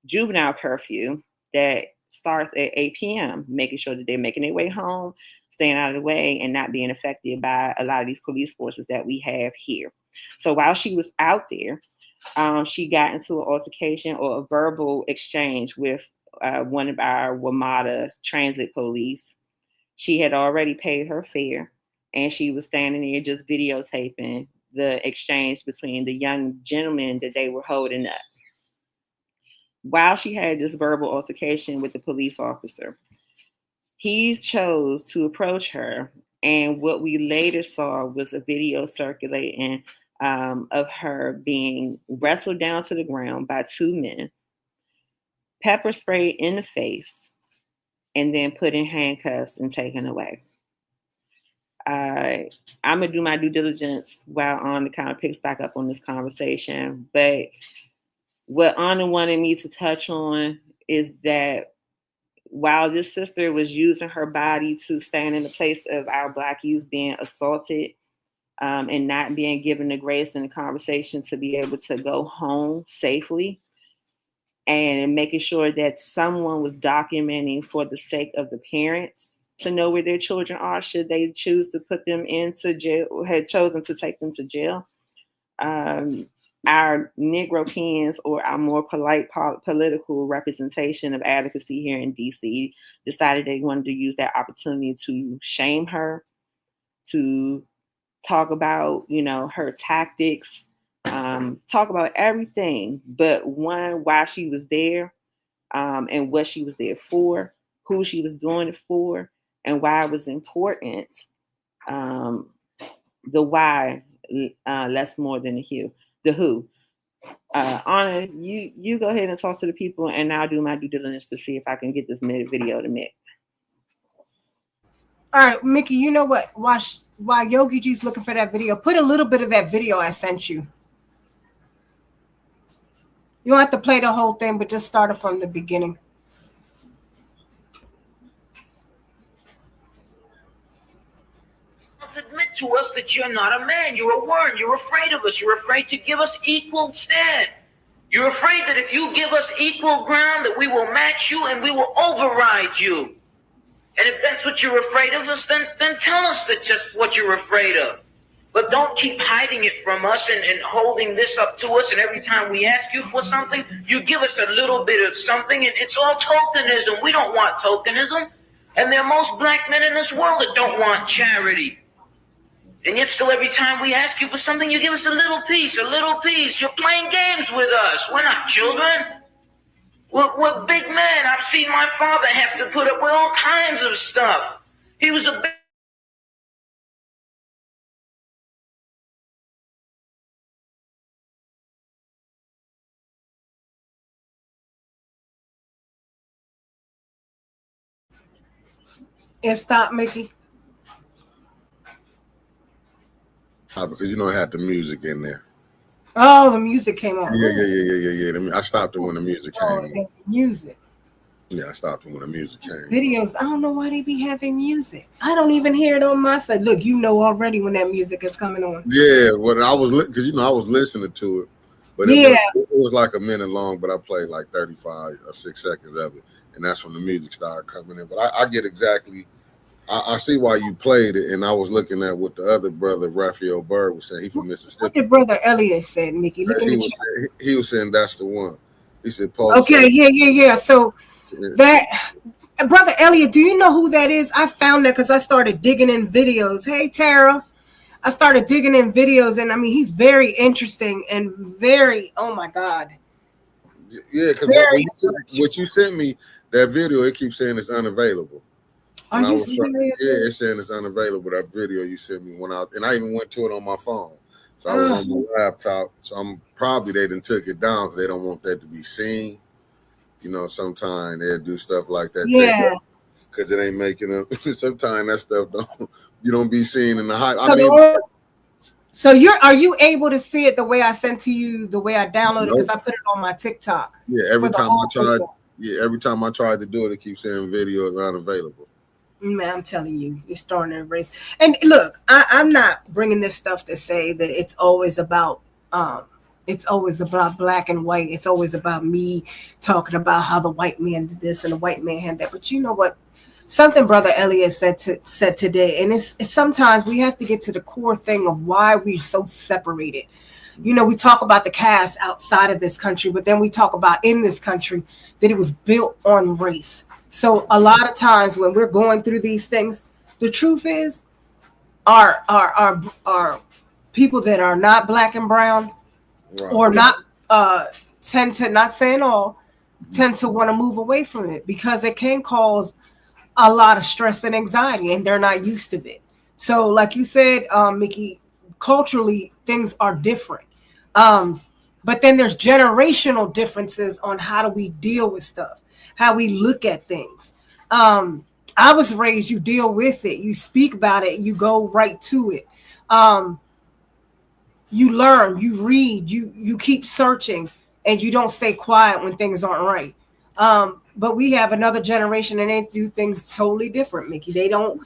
juvenile curfew that starts at 8 p.m., making sure that they're making their way home, staying out of the way, and not being affected by a lot of these police forces that we have here. So while she was out there, she got into an altercation or a verbal exchange with one of our WMATA transit police. She had already paid her fare, and she was standing there just videotaping the exchange between the young gentlemen that they were holding up. While she had this verbal altercation with the police officer, he chose to approach her, and what we later saw was a video circulating of her being wrestled down to the ground by two men, pepper sprayed in the face, and then put in handcuffs and taken away. I'm gonna do my due diligence while on to kind of picks back up on this conversation, but what Anna wanted me to touch on is that while this sister was using her body to stand in the place of our Black youth being assaulted, and not being given the grace and the conversation to be able to go home safely, and making sure that someone was documenting for the sake of the parents to know where their children are should they choose to put them into jail or had chosen to take them to jail. Our Negro pens, or our more polite political representation of advocacy here in DC, decided they wanted to use that opportunity to shame her, to talk about, her tactics, talk about everything, but one, why she was there, and what she was there for, who she was doing it for, and why it was important. The why, less more than the who. Anna, you go ahead and talk to the people, and I'll do my due diligence to see if I can get this video to Mick. All right, Mickey, you know what? While Yogi G's looking for that video, put a little bit of that video I sent you. You don't have to play the whole thing, but just start it from the beginning. Admit to us that you're not a man, you're a worm, you're afraid of us, you're afraid to give us equal stand. You're afraid that if you give us equal ground, that we will match you and we will override you. And if that's what you're afraid of us, then tell us that just what you're afraid of. But don't keep hiding it from us and holding this up to us, and every time we ask you for something, you give us a little bit of something, and it's all tokenism. We don't want tokenism. And there are most Black men in this world that don't want charity. And yet still every time we ask you for something, you give us a little piece, a little piece. You're playing games with us. We're not children. We're big men. I've seen my father have to put up with all kinds of stuff. He was a big... And stop, Mickey. Because it had the music in there. Oh, the music came on. Yeah. I stopped it when the music came on. Music. Yeah, I stopped it when the music came. Videos, I don't know why they be having music. I don't even hear it on my side. Look, already when that music is coming on. Yeah, well, I was because I was listening to it, but it was like a minute long. But I played like 35 or 6 seconds of it, and that's when the music started coming in. But I get exactly. I see why you played it, and I was looking at what the other brother, Raphael Bird, was saying. He's from Mississippi. What your brother Elliot said, Mickey. Look in the chat. He was saying that's the one. He said, Paul. Okay, yeah. So that brother Elliot, do you know who that is? I found that because I started digging in videos. Hey, Tara. I started digging in videos, and I mean, he's very interesting and very, oh my God. Yeah, because what you sent me, that video, it keeps saying it's unavailable. Are you serious? Yeah, it's saying it's unavailable. That video you sent me and I even went to it on my phone. So I was on my laptop. So I'm probably they done took it down because they don't want that to be seen. Sometimes they'll do stuff like that. Yeah. because it ain't making up. Sometimes that stuff you don't be seeing in the hype. So are you able to see it the way I sent to you, the way I downloaded it? Because I put it on my TikTok. Yeah, every time I tried to do it, it keeps saying video is unavailable. Man, I'm telling you, it's starting to erase. And look, I'm not bringing this stuff to say that it's always about black and white. It's always about me talking about how the white man did this and the white man had that. But you know what? Something Brother Elliot said today, and it's sometimes we have to get to the core thing of why we're so separated. You know, we talk about the caste outside of this country, but then we talk about in this country that it was built on race. So a lot of times when we're going through these things, the truth is our people that are not black and brown, right, or not tend to, not saying all, tend to want to move away from it because it can cause a lot of stress and anxiety, and they're not used to it. So like you said, Mickey, culturally things are different. But then there's generational differences on how do we deal with stuff, how we look at things. I was raised, you deal with it, you speak about it, you go right to it. You learn, you read, you keep searching, and you don't stay quiet when things aren't right. But we have another generation and they do things totally different, Mickey. They don't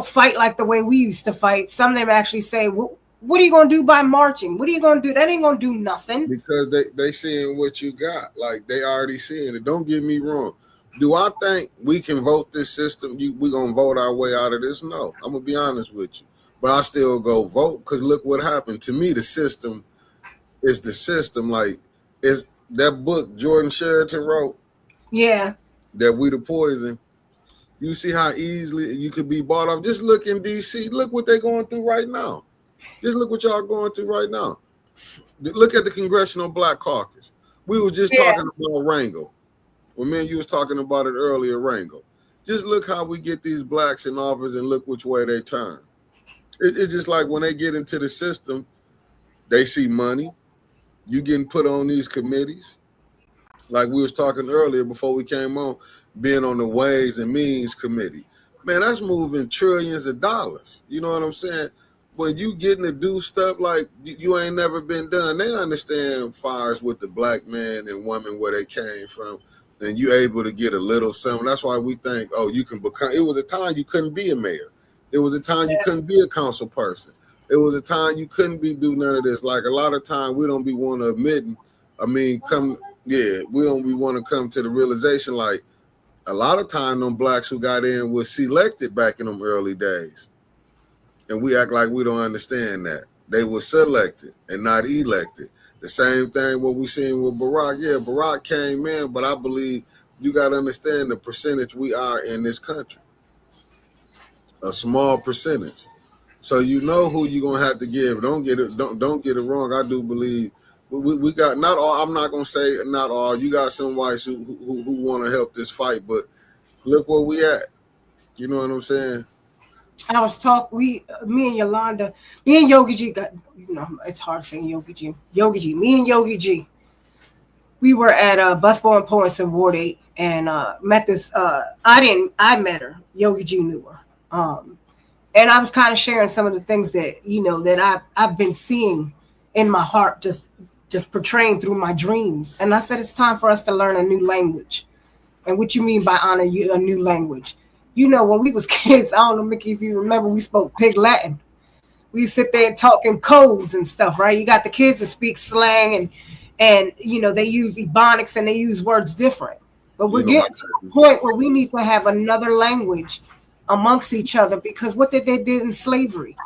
fight like the way we used to fight. Some of them actually say, well, what are you going to do by marching? What are you going to do? That ain't going to do nothing. Because they seeing what you got. Like, they already seeing it. Don't get me wrong. Do I think we can vote this system? We going to vote our way out of this? No. I'm going to be honest with you. But I still go vote because look what happened. To me, the system is the system. Like, it's that book Jordan Sheridan wrote. Yeah. That We the Poison. You see how easily you could be bought off. Just look in D.C. Look what they're going through right now. Just look what y'all going through right now. Look at the Congressional Black Caucus. We were just talking about Wrangle. When me and you was talking about it earlier, Wrangle. Just look how we get these blacks in office and look which way they turn. It's just like when they get into the system, they see money. You getting put on these committees. Like we was talking earlier before we came on, being on the Ways and Means Committee. Man, that's moving trillions of dollars. You know what I'm saying? When you getting to do stuff like you ain't never been done, they understand fires with the black man and woman where they came from, and you able to get a little something. That's why we think, oh, you can become. It was a time you couldn't be a mayor. It was a time you couldn't be a council person. It was a time you couldn't do none of this. Like a lot of time we don't be want to admit. We don't be want to come to the realization like a lot of time them blacks who got in was selected back in them early days. And we act like we don't understand that. They were selected and not elected. The same thing what we seen with Barack. Yeah, Barack came in, but I believe you got to understand the percentage we are in this country. A small percentage. So you know who you're going to have to give. Don't get it wrong. I do believe we got not all. I'm not gonna say not all. You got some whites who want to help this fight, but look where we at. You know what I'm saying? I was me and Yolanda, me and Yogi G got. You know, it's hard saying Yogi G. Me and Yogi G. We were at Busbo and Poets in Ward 8 and met this. I met her. Yogi G knew her. And I was kind of sharing some of the things that that I've been seeing in my heart, just portraying through my dreams. And I said, it's time for us to learn a new language. And what you mean by honor, a new language? You know, when we was kids, I don't know, Mickey, if you remember, we spoke Pig Latin. We sit there talking codes and stuff, right? You got the kids that speak slang and they use ebonics and they use words different. But we're getting to a point where we need to have another language amongst each other because what they did in slavery,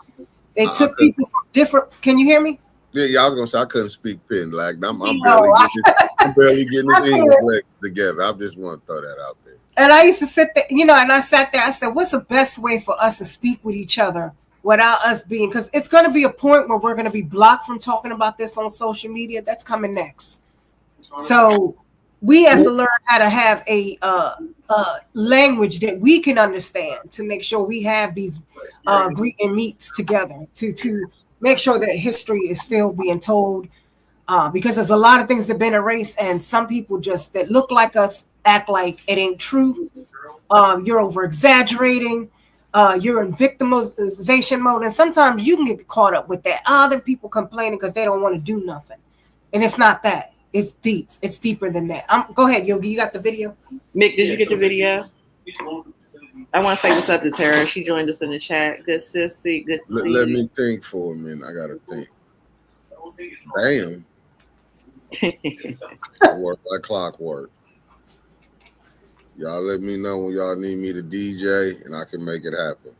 they took people from different. Can you hear me? Yeah, I was gonna say I couldn't speak Pen like I'm barely getting this English together. I just want to throw that out there. And I used to sit there, and I sat there. I said, "What's the best way for us to speak with each other without us being?" Because it's going to be a point where we're going to be blocked from talking about this on social media. That's coming next. So we have to learn how to have a language that we can understand to make sure we have these greet and meets together to make sure that history is still being told, because there's a lot of things that have been erased, and some people just that look like us act like it ain't true. You're over exaggerating. You're in victimization mode, and sometimes you can get caught up with that. Other people complaining because they don't want to do nothing, and it's not that. It's deep. It's deeper than that. Go ahead, Yogi. You got the video? Mick, did you get the video? I want to say what's up to Tara. She joined us in the chat. Good sissy. Good. Let me think for a minute. I gotta think. Damn. I work like clockwork. Y'all let me know when y'all need me to DJ, and I can make it happen.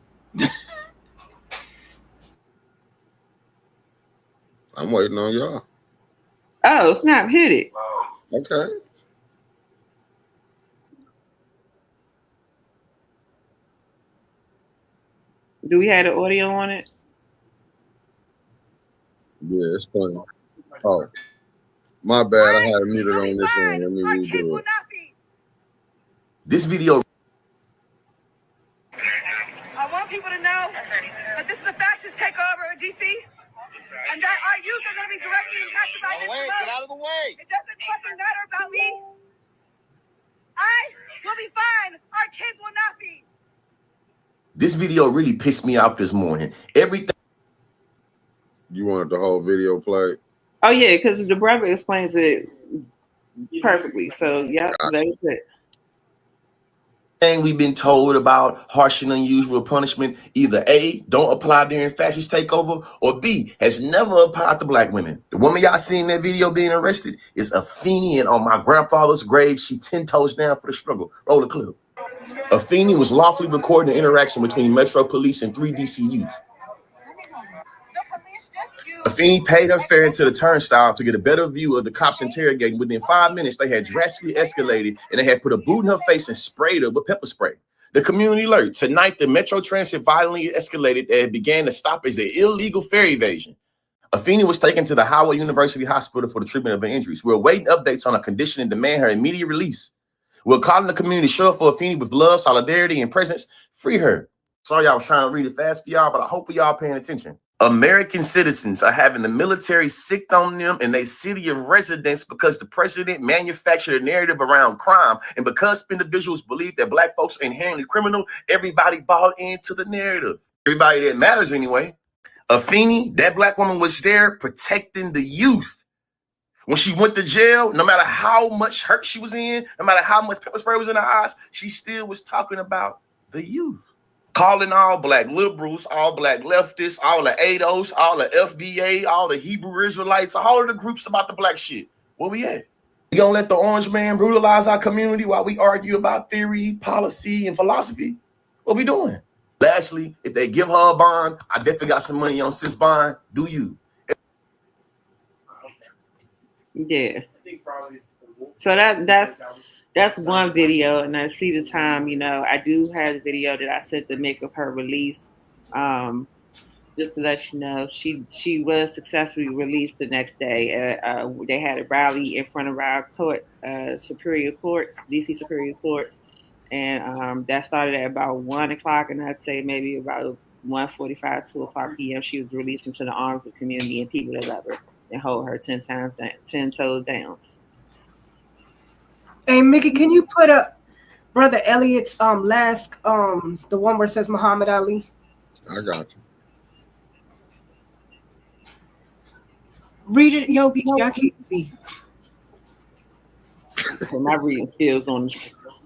I'm waiting on y'all. Oh, snap, hit it. Okay. Do we have the audio on it? Yeah, it's playing. Oh, my bad. I had it muted on this one. Let me redo it. This video. I want people to know that this is a fascist takeover in DC, and that our youth are going to be directly impacted by this. Get out of the way! It doesn't fucking matter about me. I will be fine. Our kids will not be. This video really pissed me off this morning. Everything. You wanted the whole video played? Oh yeah, because the brother explains it perfectly. So yeah, that is it. We've been told about harsh and unusual punishment, either A, don't apply during fascist takeover, or B, has never applied to black women. The woman y'all seen in that video being arrested is Apheni, and on my grandfather's grave, she 10 toes down for the struggle. Roll the clip. Apheni was lawfully recording the interaction between Metro Police and 3 DC youth. Apheni paid her fare into the turnstile to get a better view of the cops interrogating. Within 5 minutes, they had drastically escalated, and they had put a boot in her face and sprayed her with pepper spray. The community alert. Tonight, the Metro Transit violently escalated and began to stop as an illegal fare evasion. Apheni was taken to the Howard University Hospital for the treatment of her injuries. We're awaiting updates on her condition and demand her immediate release. We're calling the community show up for Apheni with love, solidarity, and presence. Free her. Sorry I was trying to read it fast for y'all, but I hope y'all paying attention. American citizens are having the military sicked on them in their city of residence because the president manufactured a narrative around crime. And because individuals believe that black folks are inherently criminal, everybody bought into the narrative. Everybody that matters anyway. Apheni, that black woman, was there protecting the youth. When she went to jail, no matter how much hurt she was in, no matter how much pepper spray was in her eyes, she still was talking about the youth. Calling all black liberals, all black leftists, all the ADOS, all the FBA, all the Hebrew Israelites, all of the groups about the black shit. Where we at? We gonna let the orange man brutalize our community while we argue about theory, policy, and philosophy? What we doing? Lastly, if they give her a bond, I definitely got some money on sis bond. Do you? Yeah. So that's one video, and I see the time. You know, I do have the video that I sent to Mick of her release. Just to let you know, she was successfully released the next day. They had a rally in front of our Superior Courts, DC Superior Courts, and that started at about 1 o'clock, and I'd say maybe about 1:45, 2 o'clock p.m. She was released into the arms of the community and people that love her and hold her 10 toes down. Hey, Mickey, can you put up Brother Elliot's last the one where it says Muhammad Ali? I got you. Read it, Yogi. I can't see. My reading skills on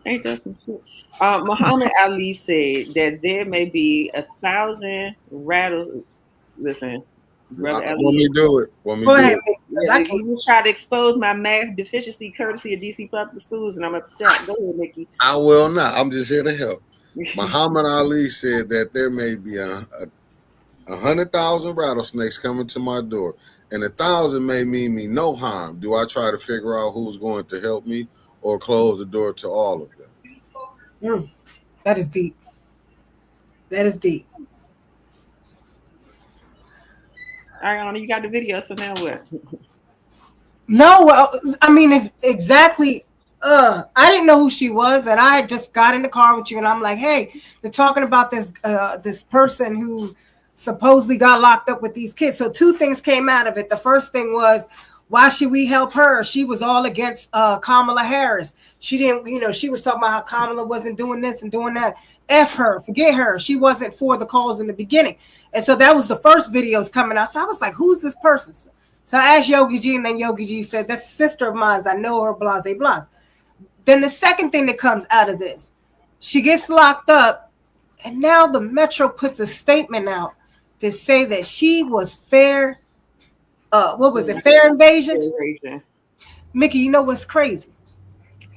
ain't that some shit? Muhammad Ali said that there may be 1,000 rattle. Listen, Brother Ali. Let me do it. Go ahead, Mickey. You try to expose my math deficiency courtesy of DC public schools, and I'm upset. Go ahead, Mickey. I will not. I'm just here to help. Muhammad Ali said that there may be 100,000 rattlesnakes coming to my door, and 1,000 may mean me no harm. Do I try to figure out who's going to help me or close the door to all of them? That is deep. That is deep. Ariana, you got the video, so now what? No, well, I mean, it's exactly. I didn't know who she was, and I just got in the car with you, and I'm like, hey, they're talking about this person who supposedly got locked up with these kids. So two things came out of it. The first thing was, Why should we help her? She was all against Kamala Harris. She didn't, she was talking about how Kamala wasn't doing this and doing that. F her, forget her. She wasn't for the cause in the beginning. And so that was the first videos coming out. So I was like, who's this person? So I asked Yogi G, and then Yogi G said, that's a sister of mine. I know her, blase, blase. Then the second thing that comes out of this, she gets locked up, and now the Metro puts a statement out to say that she was fair. What was it? Fair invasion? Mickey, you know what's crazy?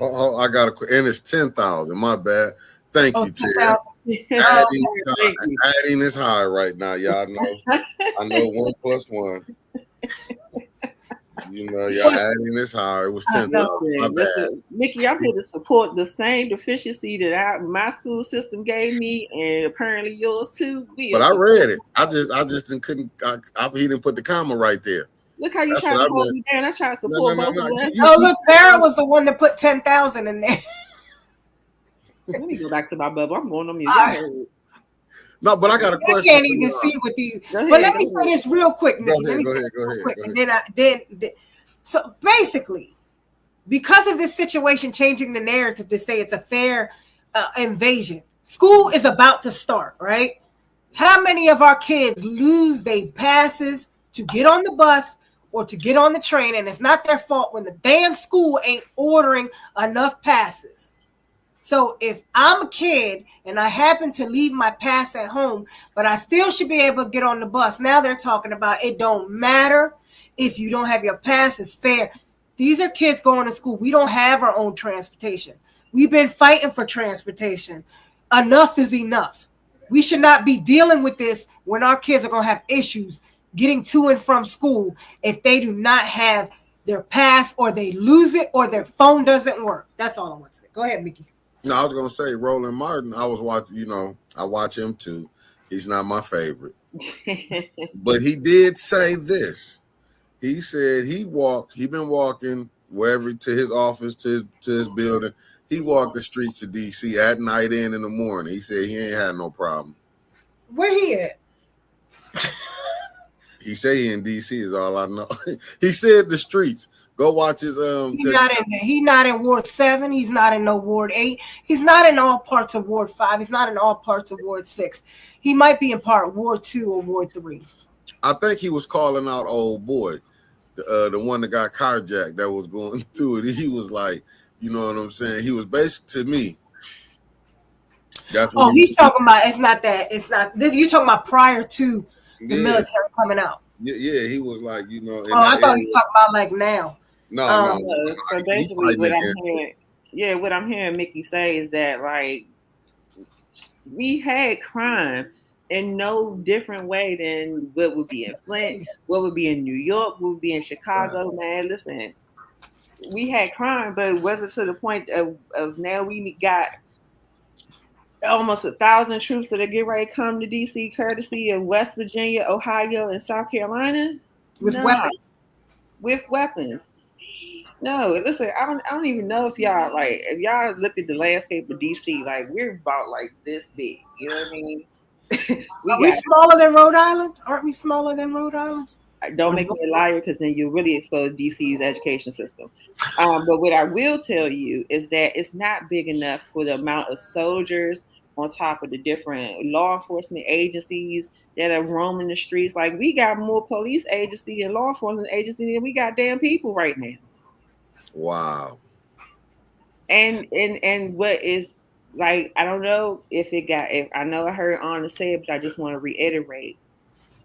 Oh, I got and it's 10,000. My bad. Thank you, Ted. Adding is high right now. Y'all know. I know 1 + 1. Y'all adding is high. It was 10,000. My bad. Mickey, I'm here to support the same deficiency that my school system gave me, and apparently yours too. But I read it. I just couldn't. He didn't put the comma right there. Look how you try to hold me down. I try to support both of us. Oh, look, Clara was the one that put 10,000 in there. Let me go back to my bubble. I'm going on mute. No, but I got a question. I can't even see with these. But let me say this real quick, Mickey. Go ahead. And then, so basically, because of this situation changing the narrative to say it's a fair invasion, school is about to start, right? How many of our kids lose their passes to get on the bus or to get on the train, and it's not their fault when the damn school ain't ordering enough passes? So if I'm a kid and I happen to leave my pass at home, but I still should be able to get on the bus, now they're talking about it don't matter if you don't have your pass, it's fair. These are kids going to school. We don't have our own transportation. We've been fighting for transportation. Enough is enough. We should not be dealing with this when our kids are going to have issues getting to and from school if they do not have their pass, or they lose it, or their phone doesn't work. That's all I want to say. Go ahead, Mickey. No, I was gonna say Roland Martin. I was watching. I watch him too. He's not my favorite, but he did say this. He said he been walking wherever, to his office, to his building. He walked the streets of DC at night and in the morning. He said he ain't had no problem. Where he at? He said he in DC is all I know. He said the streets. Go watch his He's not in Ward 7. He's not in no Ward 8. He's not in all parts of Ward 5. He's not in all parts of Ward 6. He might be in part Ward 2 or Ward 3. I think he was calling out old boy, the one that got carjacked that was going through it. He was like, you know what I'm saying? He was basically, to me. He's talking about, it's not this. You're talking about prior to the military coming out. Yeah, he was like, I thought he was talking about like now. No. So basically, what I'm hearing Mickey say is that, like, we had crime in no different way than what would be in Flint, what would be in New York, what would be in Chicago. Wow. Man, listen, we had crime, but it wasn't to the point of now we got almost 1,000 troops that are getting ready to come to DC, courtesy of West Virginia, Ohio, and South Carolina with weapons. With weapons. No, listen, I don't even know if y'all look at the landscape of DC, like, we're about like this big. You know what I mean? Are we smaller than Rhode Island? Aren't we smaller than Rhode Island? Don't make me a liar, because then you really expose DC's education system. But what I will tell you is that it's not big enough for the amount of soldiers on top of the different law enforcement agencies that are roaming the streets. Like, we got more police agency and law enforcement agency than we got damn people right now. Wow. And what is, like, I don't know if I know I heard Ana say it, but I just want to reiterate.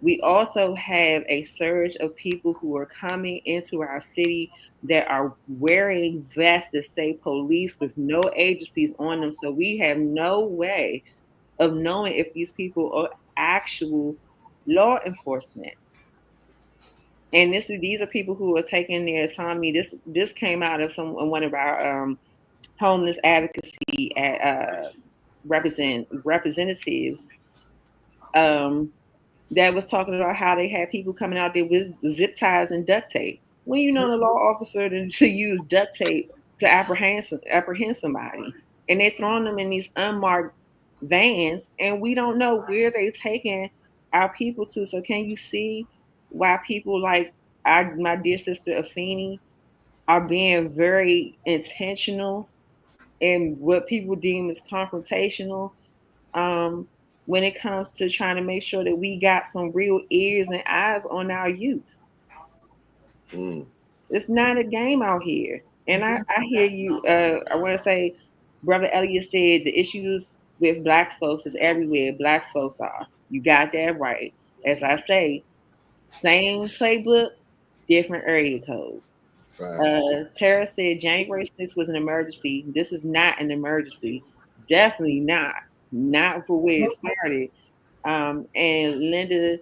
We also have a surge of people who are coming into our city that are wearing vests that say police with no agencies on them. So we have no way of knowing if these people are actual law enforcement. And these are people who are taking their autonomy. This came out of one of our homeless advocacy representatives that was talking about how they had people coming out there with zip ties and duct tape. When you know the law officer to use duct tape to apprehend somebody, and they're throwing them in these unmarked vans, and we don't know where they're taking our people to. So can you see why people like my dear sister Apheni, are being very intentional in what people deem as confrontational. When it comes to trying to make sure that we got some real ears and eyes on our youth. It's not a game out here. And I hear you. I want to say, Brother Elliot said the issues with Black folks is everywhere. Black folks are. You got that right. As I say, same playbook, different area code. Tara said January 6th was an emergency. This is not an emergency. Definitely not. Not for where it started. And Linda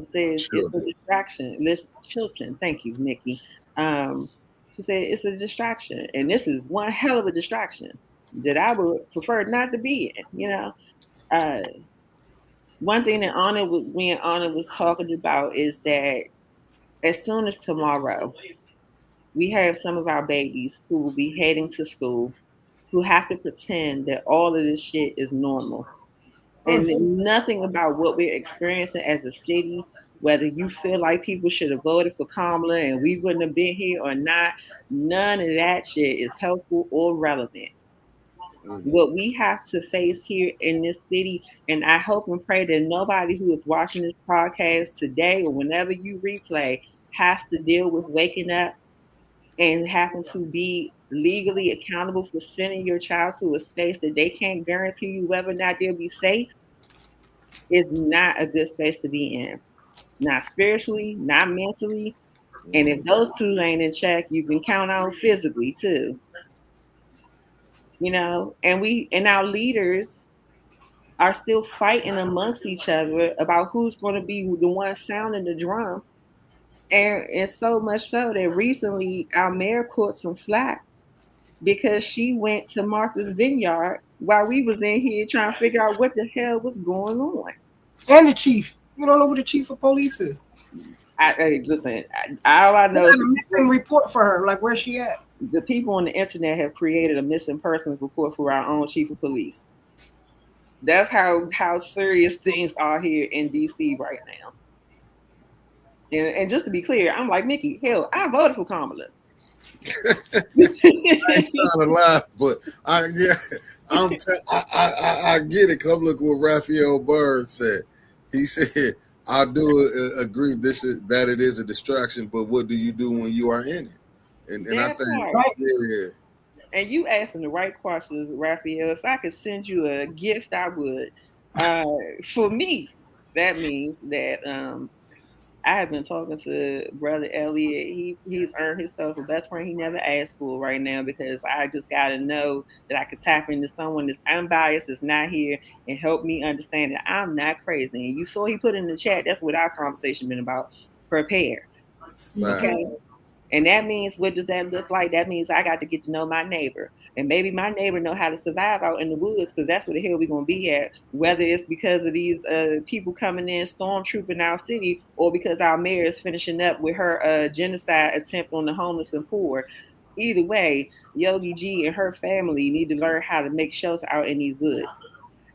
says it's a distraction. Chilton, thank you, Nikki. She said it's a distraction, and this is one hell of a distraction that I would prefer not to be in. You know, one thing that me and Anna was talking about is that as soon as tomorrow, we have some of our babies who will be heading to school who have to pretend that all of this shit is normal. And nothing about what we're experiencing as a city, whether you feel like people should have voted for Kamala and we wouldn't have been here or not, none of that shit is helpful or relevant. What we have to face here in this city, and I hope and pray that nobody who is watching this podcast today or whenever you replay has to deal with waking up and having to be legally accountable for sending your child to a space that they can't guarantee you whether or not they'll be safe, is not a good space to be in. Not spiritually, not mentally. And if those two ain't in check, you can count on physically too. You know, and our leaders are still fighting amongst each other about who's going to be the one sounding the drum. And so much so that recently our mayor caught some flack because she went to Martha's Vineyard while we was in here trying to figure out what the hell was going on. And the chief. You don't know who the chief of police is. Listen, all I know is a missing report for her. Like, where's she at? The people on the internet have created a missing persons report for our own chief of police. That's how serious things are here in DC right now. And just to be clear, I'm like Mickey. Hell, I voted for Kamala. I ain't trying to laugh, but I get it. Come look what Raphael Byrd said. He said, "I do agree. That it is a distraction, but what do you do when you are in it?" And I think, yeah. And you asking the right questions, Raphael. If I could send you a gift, I would. For me, that means that I have been talking to Brother Elliot. He's earned himself a best friend he never asked for right now, because I just got to know that I could tap into someone that's unbiased, that's not here, and help me understand that I'm not crazy. And you saw he put in the chat, that's what our conversation been about. Prepare. Okay. And that means, what does that look like? That means I got to get to know my neighbor. And maybe my neighbor know how to survive out in the woods, because that's where the hell we're going to be at, whether it's because of these people coming in, stormtrooping our city, or because our mayor is finishing up with her genocide attempt on the homeless and poor. Either way, Yogi G and her family need to learn how to make shelter out in these woods.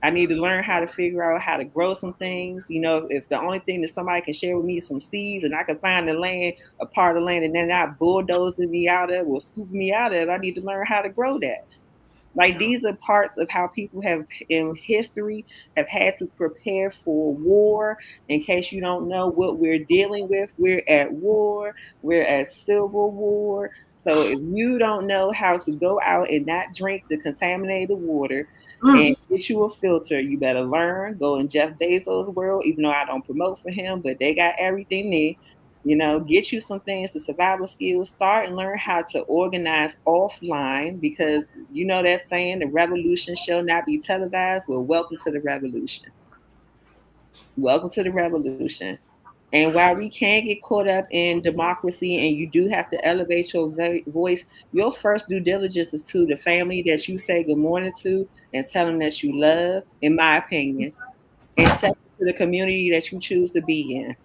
I need to learn how to figure out how to grow some things. You know, if the only thing that somebody can share with me is some seeds, and I can find the land, a part of the land, and they're not bulldozing me out of or scooping me out of, I need to learn how to grow that. Like, these are parts of how people have in history have had to prepare for war. In case you don't know what we're dealing with, we're at war. We're at civil war. So if you don't know how to go out and not drink the contaminated water and get you a filter, you better learn. Go in Jeff Bezos' world, even though I don't promote for him, but they got everything there. You know, get you some things, the survival skills. Start and learn how to organize offline, because you know that saying, the revolution shall not be televised. Well, welcome to the revolution. Welcome to the revolution. And while we can get caught up in democracy and you do have to elevate your voice, your first due diligence is to the family that you say good morning to and tell them that you love, in my opinion, and second to the community that you choose to be in.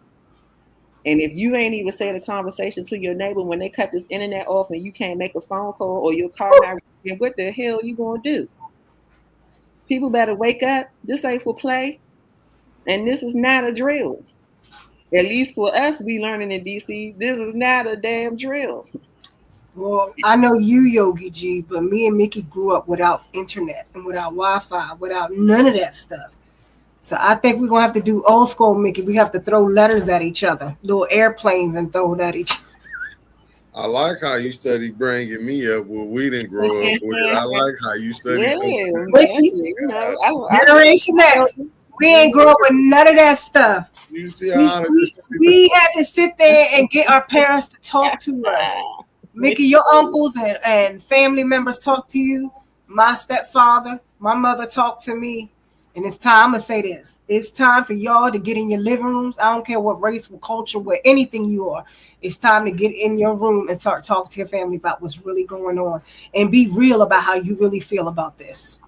And if you ain't even say the conversation to your neighbor when they cut this internet off and you can't make a phone call or your car not ringing, what the hell are you going to do? People better wake up. This ain't for play. And this is not a drill. At least for us, we learning in DC, this is not a damn drill. Well, I know you, Yogi G, but me and Mickey grew up without internet and without Wi-Fi, without none of that stuff. So I think we're gonna have to do old school, Mickey. We have to throw letters at each other, little airplanes, and throw it at each other. I like how you study bringing me up where we didn't grow up with. I like how you study. Generation X. We ain't grow up with none of that stuff. You see we had to sit there and get our parents to talk to us. Mickey, your uncles and family members talk to you. My stepfather, my mother talked to me. And it's time, I'm going to say this. It's time for y'all to get in your living rooms. I don't care what race, what culture, what anything you are. It's time to get in your room and start talking to your family about what's really going on. And be real about how you really feel about this.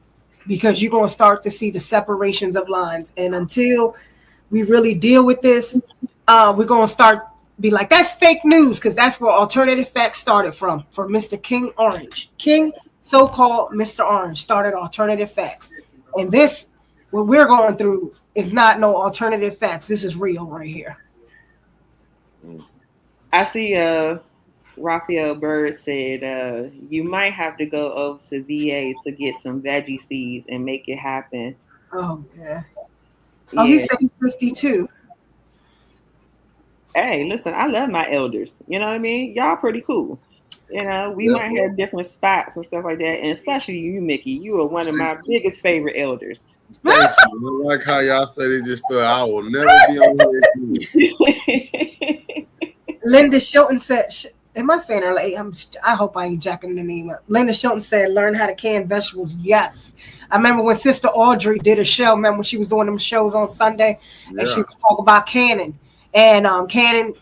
Because you're going to start to see the separations of lines. And until we really deal with this, we're going to start be like, that's fake news. Because that's where alternative facts started from Mr. King Orange. King, so-called Mr. Orange, started alternative facts. And this, what we're going through is not no alternative facts. This is real right here. I see Raphael Bird said you might have to go over to VA to get some veggie seeds and make it happen. Oh, yeah. Oh, he said he's 52. Hey, listen, I love my elders. You know what I mean? Y'all pretty cool. You know, we might have different spots and stuff like that. And especially you, Mickey, you are one of my biggest favorite elders. Thank you. I like how y'all study this stuff. I will never be on here. Linda Shelton said, am I saying her like, I hope I ain't jacking the name up. Linda Shelton said, learn how to can vegetables. Yes. I remember when Sister Audrey did a show. Remember when she was doing them shows on Sunday? Yeah. And she was talking about canning. And canning.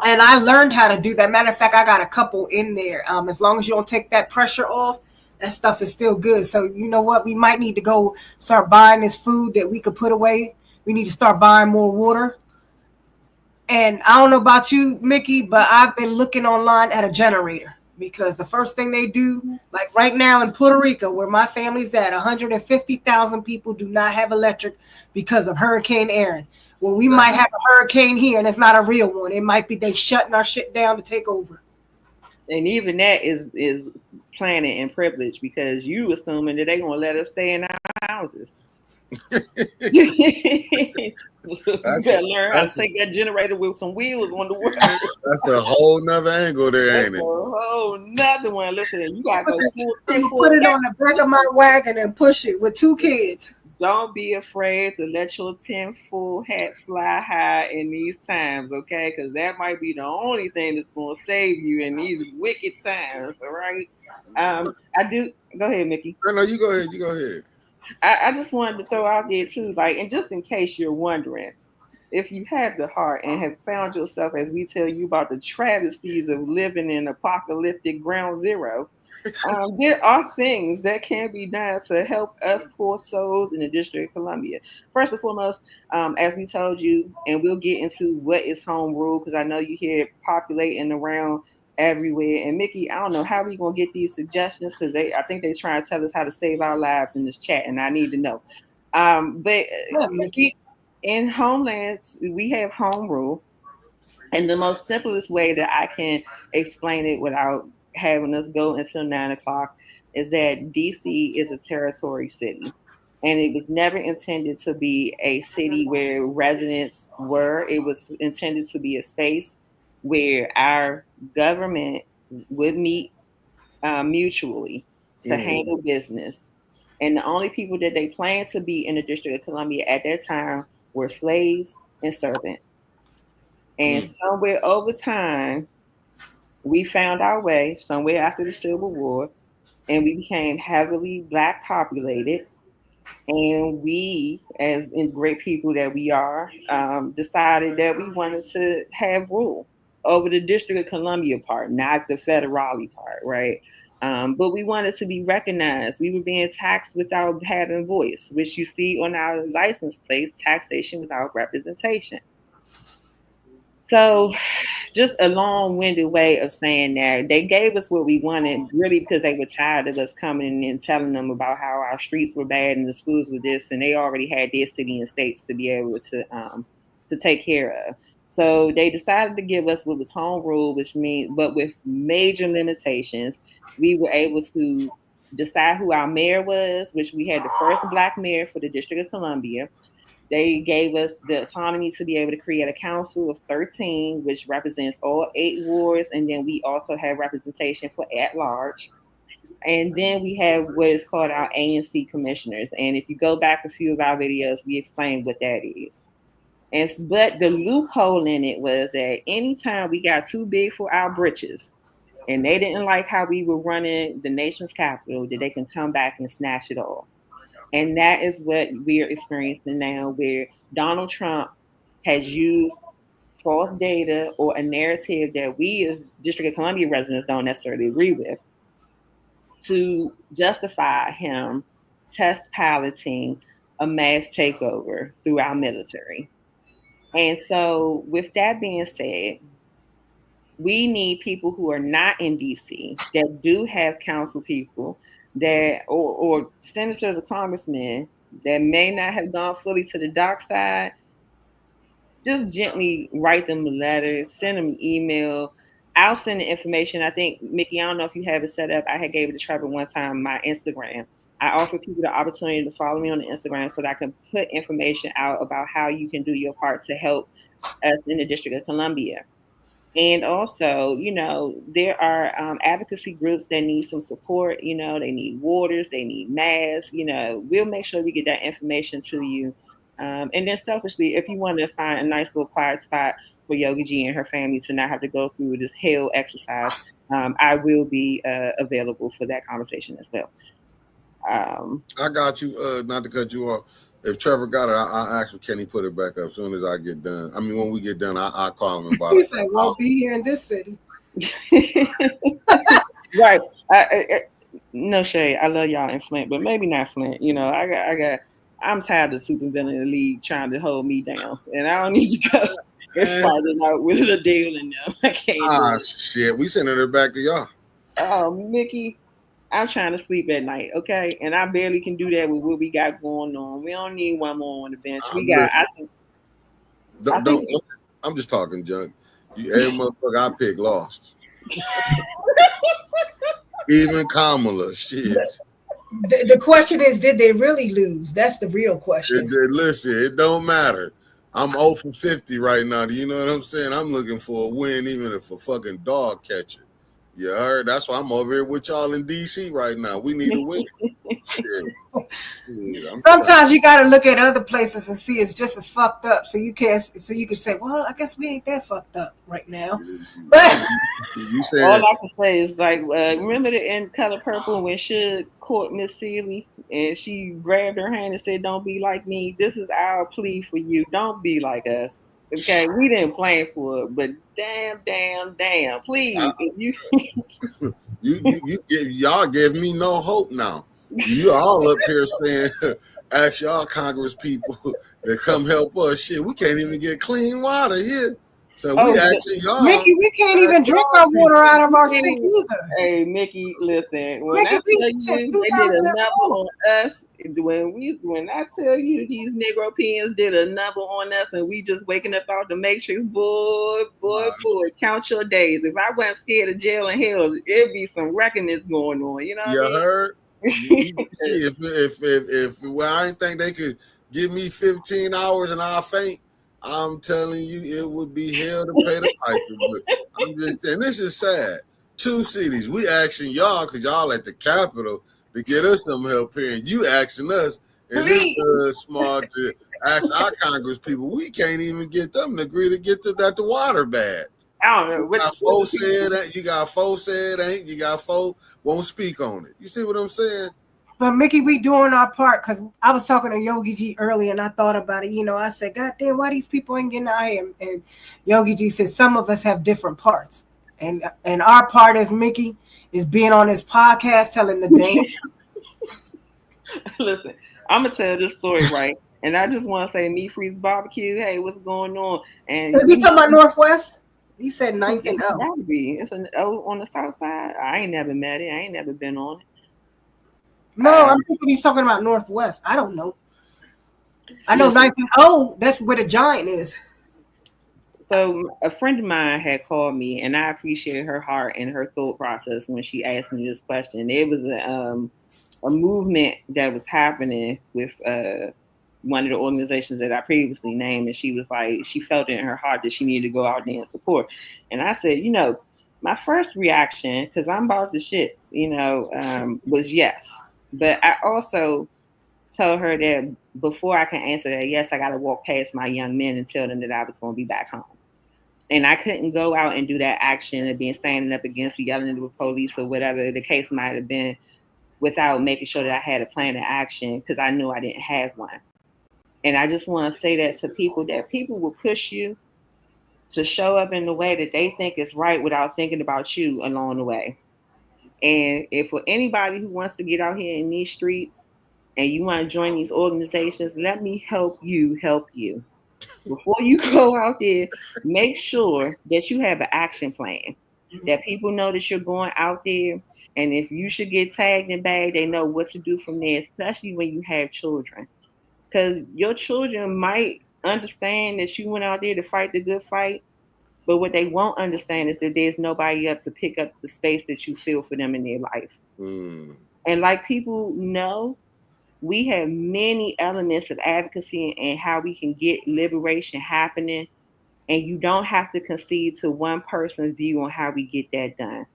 And I learned how to do that. Matter of fact, I got a couple in there. As long as you don't take that pressure off, that stuff is still good. So you know what? We might need to go start buying this food that we could put away. We need to start buying more water. And I don't know about you, Mickey, but I've been looking online at a generator because the first thing they do, like right now in Puerto Rico, where my family's at, 150,000 people do not have electric because of Hurricane Aaron. Well, we might have a hurricane here, and it's not a real one. It might be they shutting our shit down to take over. And even that is planning and privilege because you assuming that they're going to let us stay in our houses. You gotta learn how to take that generator with some wheels on the world. That's a whole nother angle there, ain't it? A whole nother one. Listen, you gotta go put it on the back of my wagon and push it with 2 kids. Don't be afraid to let your tinfoil hat fly high in these times, okay? Because that might be the only thing that's going to save you in these wicked times, all right? I do. Go ahead, Mickey. No, you go ahead. You go ahead. I just wanted to throw out there too, like, and just in case you're wondering, if you have the heart and have found yourself, as we tell you about the travesties of living in apocalyptic ground zero, there are things that can be done to help us poor souls in the District of Columbia. First and foremost, as we told you, and we'll get into what is home rule, because I know you hear it populating around everywhere. And Mickey, I don't know how we gonna get these suggestions because I think they're trying to tell us how to save our lives in this chat, and I need to know. But Mickey, in homelands, we have home rule, and the most simplest way that I can explain it without having us go until 9 o'clock is that DC is a territory city, and it was never intended to be a city where residents were. It was intended to be a space where our government would meet mutually to handle business. And the only people that they planned to be in the District of Columbia at that time were slaves and servants. And somewhere over time, we found our way, somewhere after the Civil War, and we became heavily Black populated. And we, as in great people that we are, decided that we wanted to have rule over the District of Columbia part, not the federale part, right? But we wanted to be recognized. We were being taxed without having voice, which you see on our license plates, taxation without representation. So just a long-winded way of saying that they gave us what we wanted really because they were tired of us coming and telling them about how our streets were bad and the schools were this, and they already had their city and states to be able to take care of. So they decided to give us what was home rule, which means, but with major limitations. We were able to decide who our mayor was, which we had the first Black mayor for the District of Columbia. They gave us the autonomy to be able to create a council of 13, which represents all 8 wards. And then we also have representation for at large. And then we have what is called our ANC commissioners. And if you go back a few of our videos, we explain what that is. But the loophole in it was that anytime we got too big for our britches and they didn't like how we were running the nation's capital, that they can come back and snatch it all. And that is what we are experiencing now, where Donald Trump has used false data or a narrative that we as District of Columbia residents don't necessarily agree with to justify him test piloting a mass takeover through our military. And so with that being said, we need people who are not in DC that do have council people that or senators or congressmen that may not have gone fully to the dark side. Just gently write them a letter, send them an email. I'll send the information. I think, Mickey, I don't know if you have it set up. I had gave it to Trevor one time, my Instagram. I offer people the opportunity to follow me on the Instagram so that I can put information out about how you can do your part to help us in the District of Columbia. And also, there are advocacy groups that need some support. They need waters, they need masks. We'll make sure we get that information to you. And then selfishly, if you want to find a nice little quiet spot for Yogi G and her family to not have to go through this hell exercise, I will be available for that conversation as well. I got you. Not to cut you off. If Trevor got it, I actually can he put it back up as soon as I get done. I mean, when we get done, I call him about it. He said, "Won't be here in this city." Right. No shade. I love y'all in Flint, but maybe not Flint. I'm tired of the supervillain in the league trying to hold me down, and I don't need to go and fighting out with a deal in them. I can't. Shit, we sending her back to y'all. Oh, Mickey. I'm trying to sleep at night, okay? And I barely can do that with what we got going on. We don't need one more on the bench. I'm just talking junk. Every motherfucker I pick lost. Even Kamala, shit. The question is, did they really lose? That's the real question. Listen, it don't matter. I'm 0 for 50 right now. Do you know what I'm saying? I'm looking for a win, even if a fucking dog catcher. You heard? That's why I'm over here with y'all in DC right now. We need a win. Sometimes you got to look at other places and see it's just as fucked up, so you can say, well, I guess we ain't that fucked up right now. But all I can say is remember in Color Purple when Suge caught Miss Seeley and she grabbed her hand and said, "Don't be like me. This is our plea for you. Don't be like us." Okay, we didn't plan for it, but damn, please. Y'all give me no hope now. You all up here saying, ask y'all Congress people to come help us. Shit, we can't even get clean water here. So we asking y'all. Mickey, we can't even drink our water out of our sink either. Hey, Mickey, listen. When I tell you they did a number on us, when I tell you these Negropeans did a number on us and we just waking up out the Matrix, boy, count your days. If I wasn't scared of jail and hell, it'd be some reckonings going on. You know what I mean? Heard? if I didn't think they could give me 15 hours and I'll faint, I'm telling you, it would be hell to pay the piper. But I'm just saying, this is sad. 2 cities. We asking y'all because y'all at the Capitol to get us some help here, and you asking us, and this smart to ask our Congress people. We can't even get them to agree to get that the water bad. I don't know. You got folks said that. You got folks said ain't. You got folks won't speak on it. You see what I'm saying? But Mickey, we doing our part because I was talking to Yogi G earlier and I thought about it. I said, God damn, why these people ain't getting out here? And Yogi G said, some of us have different parts. And our part as Mickey is being on this podcast telling the damn. Listen, I'm going to tell this story, right? And I just want to say, Meat Freeze Barbecue, hey, what's going on? And is he talking about Northwest? He said 9th and O. Gotta be. It's an O on the south side. I ain't never met it. I ain't never been on it. No, I'm thinking he's talking about Northwest. I don't know. I know 9th and O, that's where the Giant is. So a friend of mine had called me, and I appreciated her heart and her thought process when she asked me this question. It was a movement that was happening with one of the organizations that I previously named, and she was like, she felt it in her heart that she needed to go out there and support. And I said, my first reaction, because I'm about the shit, was yes. But I also told her that before I can answer that, yes, I got to walk past my young men and tell them that I was going to be back home. And I couldn't go out and do that action of being standing up against yelling at the police or whatever the case might have been without making sure that I had a plan of action, because I knew I didn't have one. And I just want to say that to people, that people will push you to show up in the way that they think is right without thinking about you along the way. And if for anybody who wants to get out here in these streets and you want to join these organizations, let me help you help you. Before you go out there, make sure that you have an action plan, that people know that you're going out there. And if you should get tagged and bagged, they know what to do from there, especially when you have children. Because your children might understand that you went out there to fight the good fight, but what they won't understand is that there's nobody up to pick up the space that you feel for them in their life. And like people know, we have many elements of advocacy and how we can get liberation happening. And you don't have to concede to one person's view on how we get that done.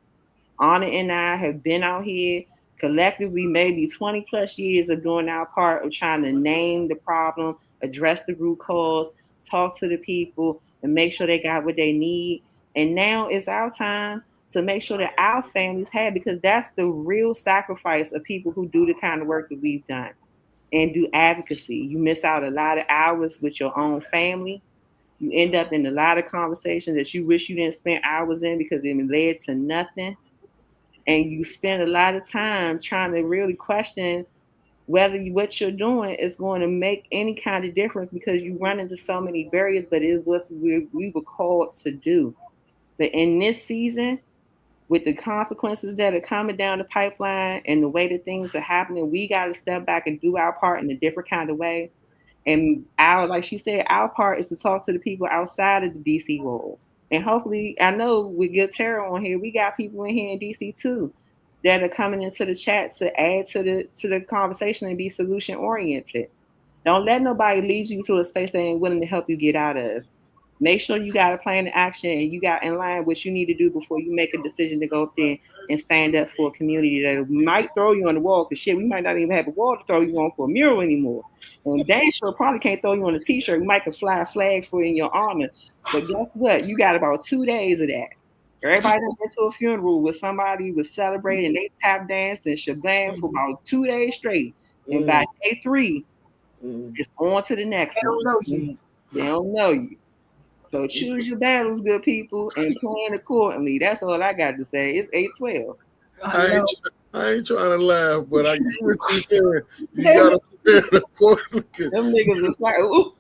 Ana and I have been out here collectively, maybe 20 plus years of doing our part of trying to name the problem, address the root cause, talk to the people, and make sure they got what they need. And now it's our time to make sure that our families have, because that's the real sacrifice of people who do the kind of work that we've done and do advocacy. You miss out a lot of hours with your own family. You end up in a lot of conversations that you wish you didn't spend hours in because it led to nothing. And you spend a lot of time trying to really question whether what you're doing is going to make any kind of difference, because you run into so many barriers, but it was what we were called to do. But in this season, with the consequences that are coming down the pipeline and the way that things are happening, we got to step back and do our part in a different kind of way. And like she said, our part is to talk to the people outside of the DC walls. And hopefully, I know with Good Tarot on here, we got people in here in DC too that are coming into the chat to add to the conversation and be solution oriented. Don't let nobody lead you to a space they ain't willing to help you get out of. Make sure you got a plan of action and you got in line what you need to do before you make a decision to go up there and stand up for a community that might throw you on the wall. Because shit, we might not even have a wall to throw you on for a mural anymore. And damn sure probably can't throw you on a t-shirt. We might can fly a flag for in your honor. But guess what? You got about 2 days of that. Everybody that went to a funeral where somebody was celebrating, they tap dance and shabam for about 2 days straight. And by day 3, it's on to the next one. They don't know you. They don't know you. So choose your battles, good people, and plan accordingly. That's all I got to say. It's 8:12. I ain't trying to laugh, but I get what you saying. You gotta prepare accordingly. Them niggas is like, ooh.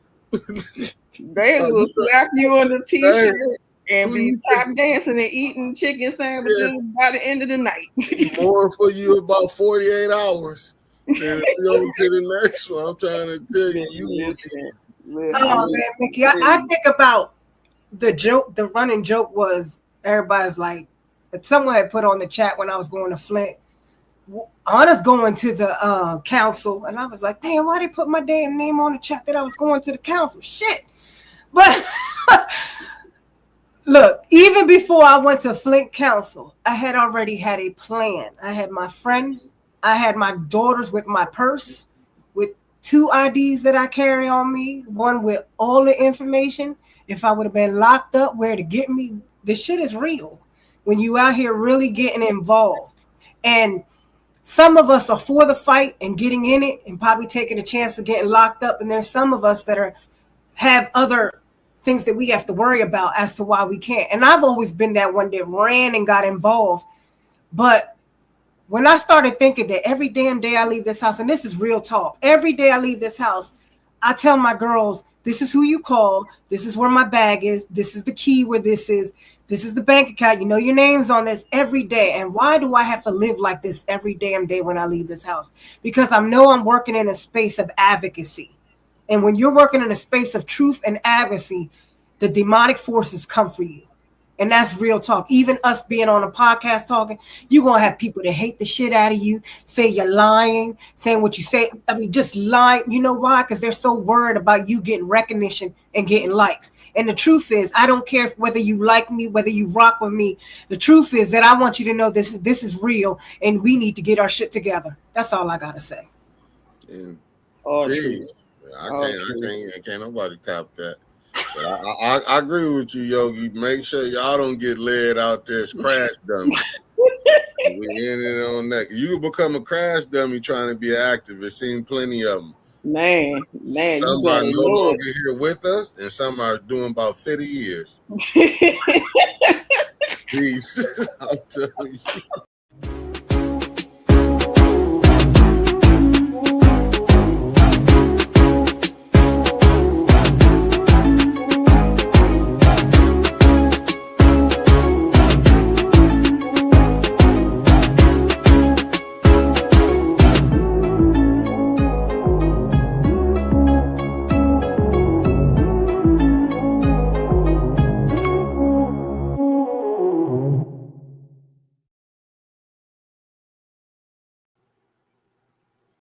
They will slap you on the t-shirt and be tap dancing and eating chicken sandwiches by the end of the night. More for you about 48 hours. And go to the next one. I'm trying to tell you. Oh man, Mickey, I think about the joke. The running joke was everybody's like, someone had put on the chat when I was going to Flint, Ana's going to the council, and I was like, damn, why they put my damn name on the chat that I was going to the council? Shit. But look, even before I went to Flint Council, I had already had a plan. I had my friend, I had my daughters with my purse, with 2 IDs that I carry on me, one with all the information. If I would have been locked up, where to get me, this shit is real. When you out here really getting involved. And some of us are for the fight and getting in it and probably taking a chance of getting locked up. And there's some of us that have other things that we have to worry about as to why we can't. And I've always been that one that ran and got involved. But when I started thinking that every damn day I leave this house, and this is real talk, every day I leave this house, I tell my girls, this is who you call. This is where my bag is. This is the key where this is. This is the bank account. You know your name's on this every day. And why do I have to live like this every damn day when I leave this house? Because I know I'm working in a space of advocacy. And when you're working in a space of truth and advocacy, the demonic forces come for you. And that's real talk. Even us being on a podcast talking, you're going to have people that hate the shit out of you, say you're lying, saying what you say. I mean, just lying. You know why? Because they're so worried about you getting recognition and getting likes. And the truth is, I don't care whether you like me, whether you rock with me. The truth is that I want you to know this is real, and we need to get our shit together. That's all I got to say. And Oh, geez, I can't nobody cop that. But I agree with you, Yogi. Make sure y'all don't get led out there as crash dummies. We ended on that. You can become a crash dummy trying to be an activist. Seen plenty of them. Man, some you are better no know longer here with us, and some are doing about 50 years. it. Peace. I'm telling you.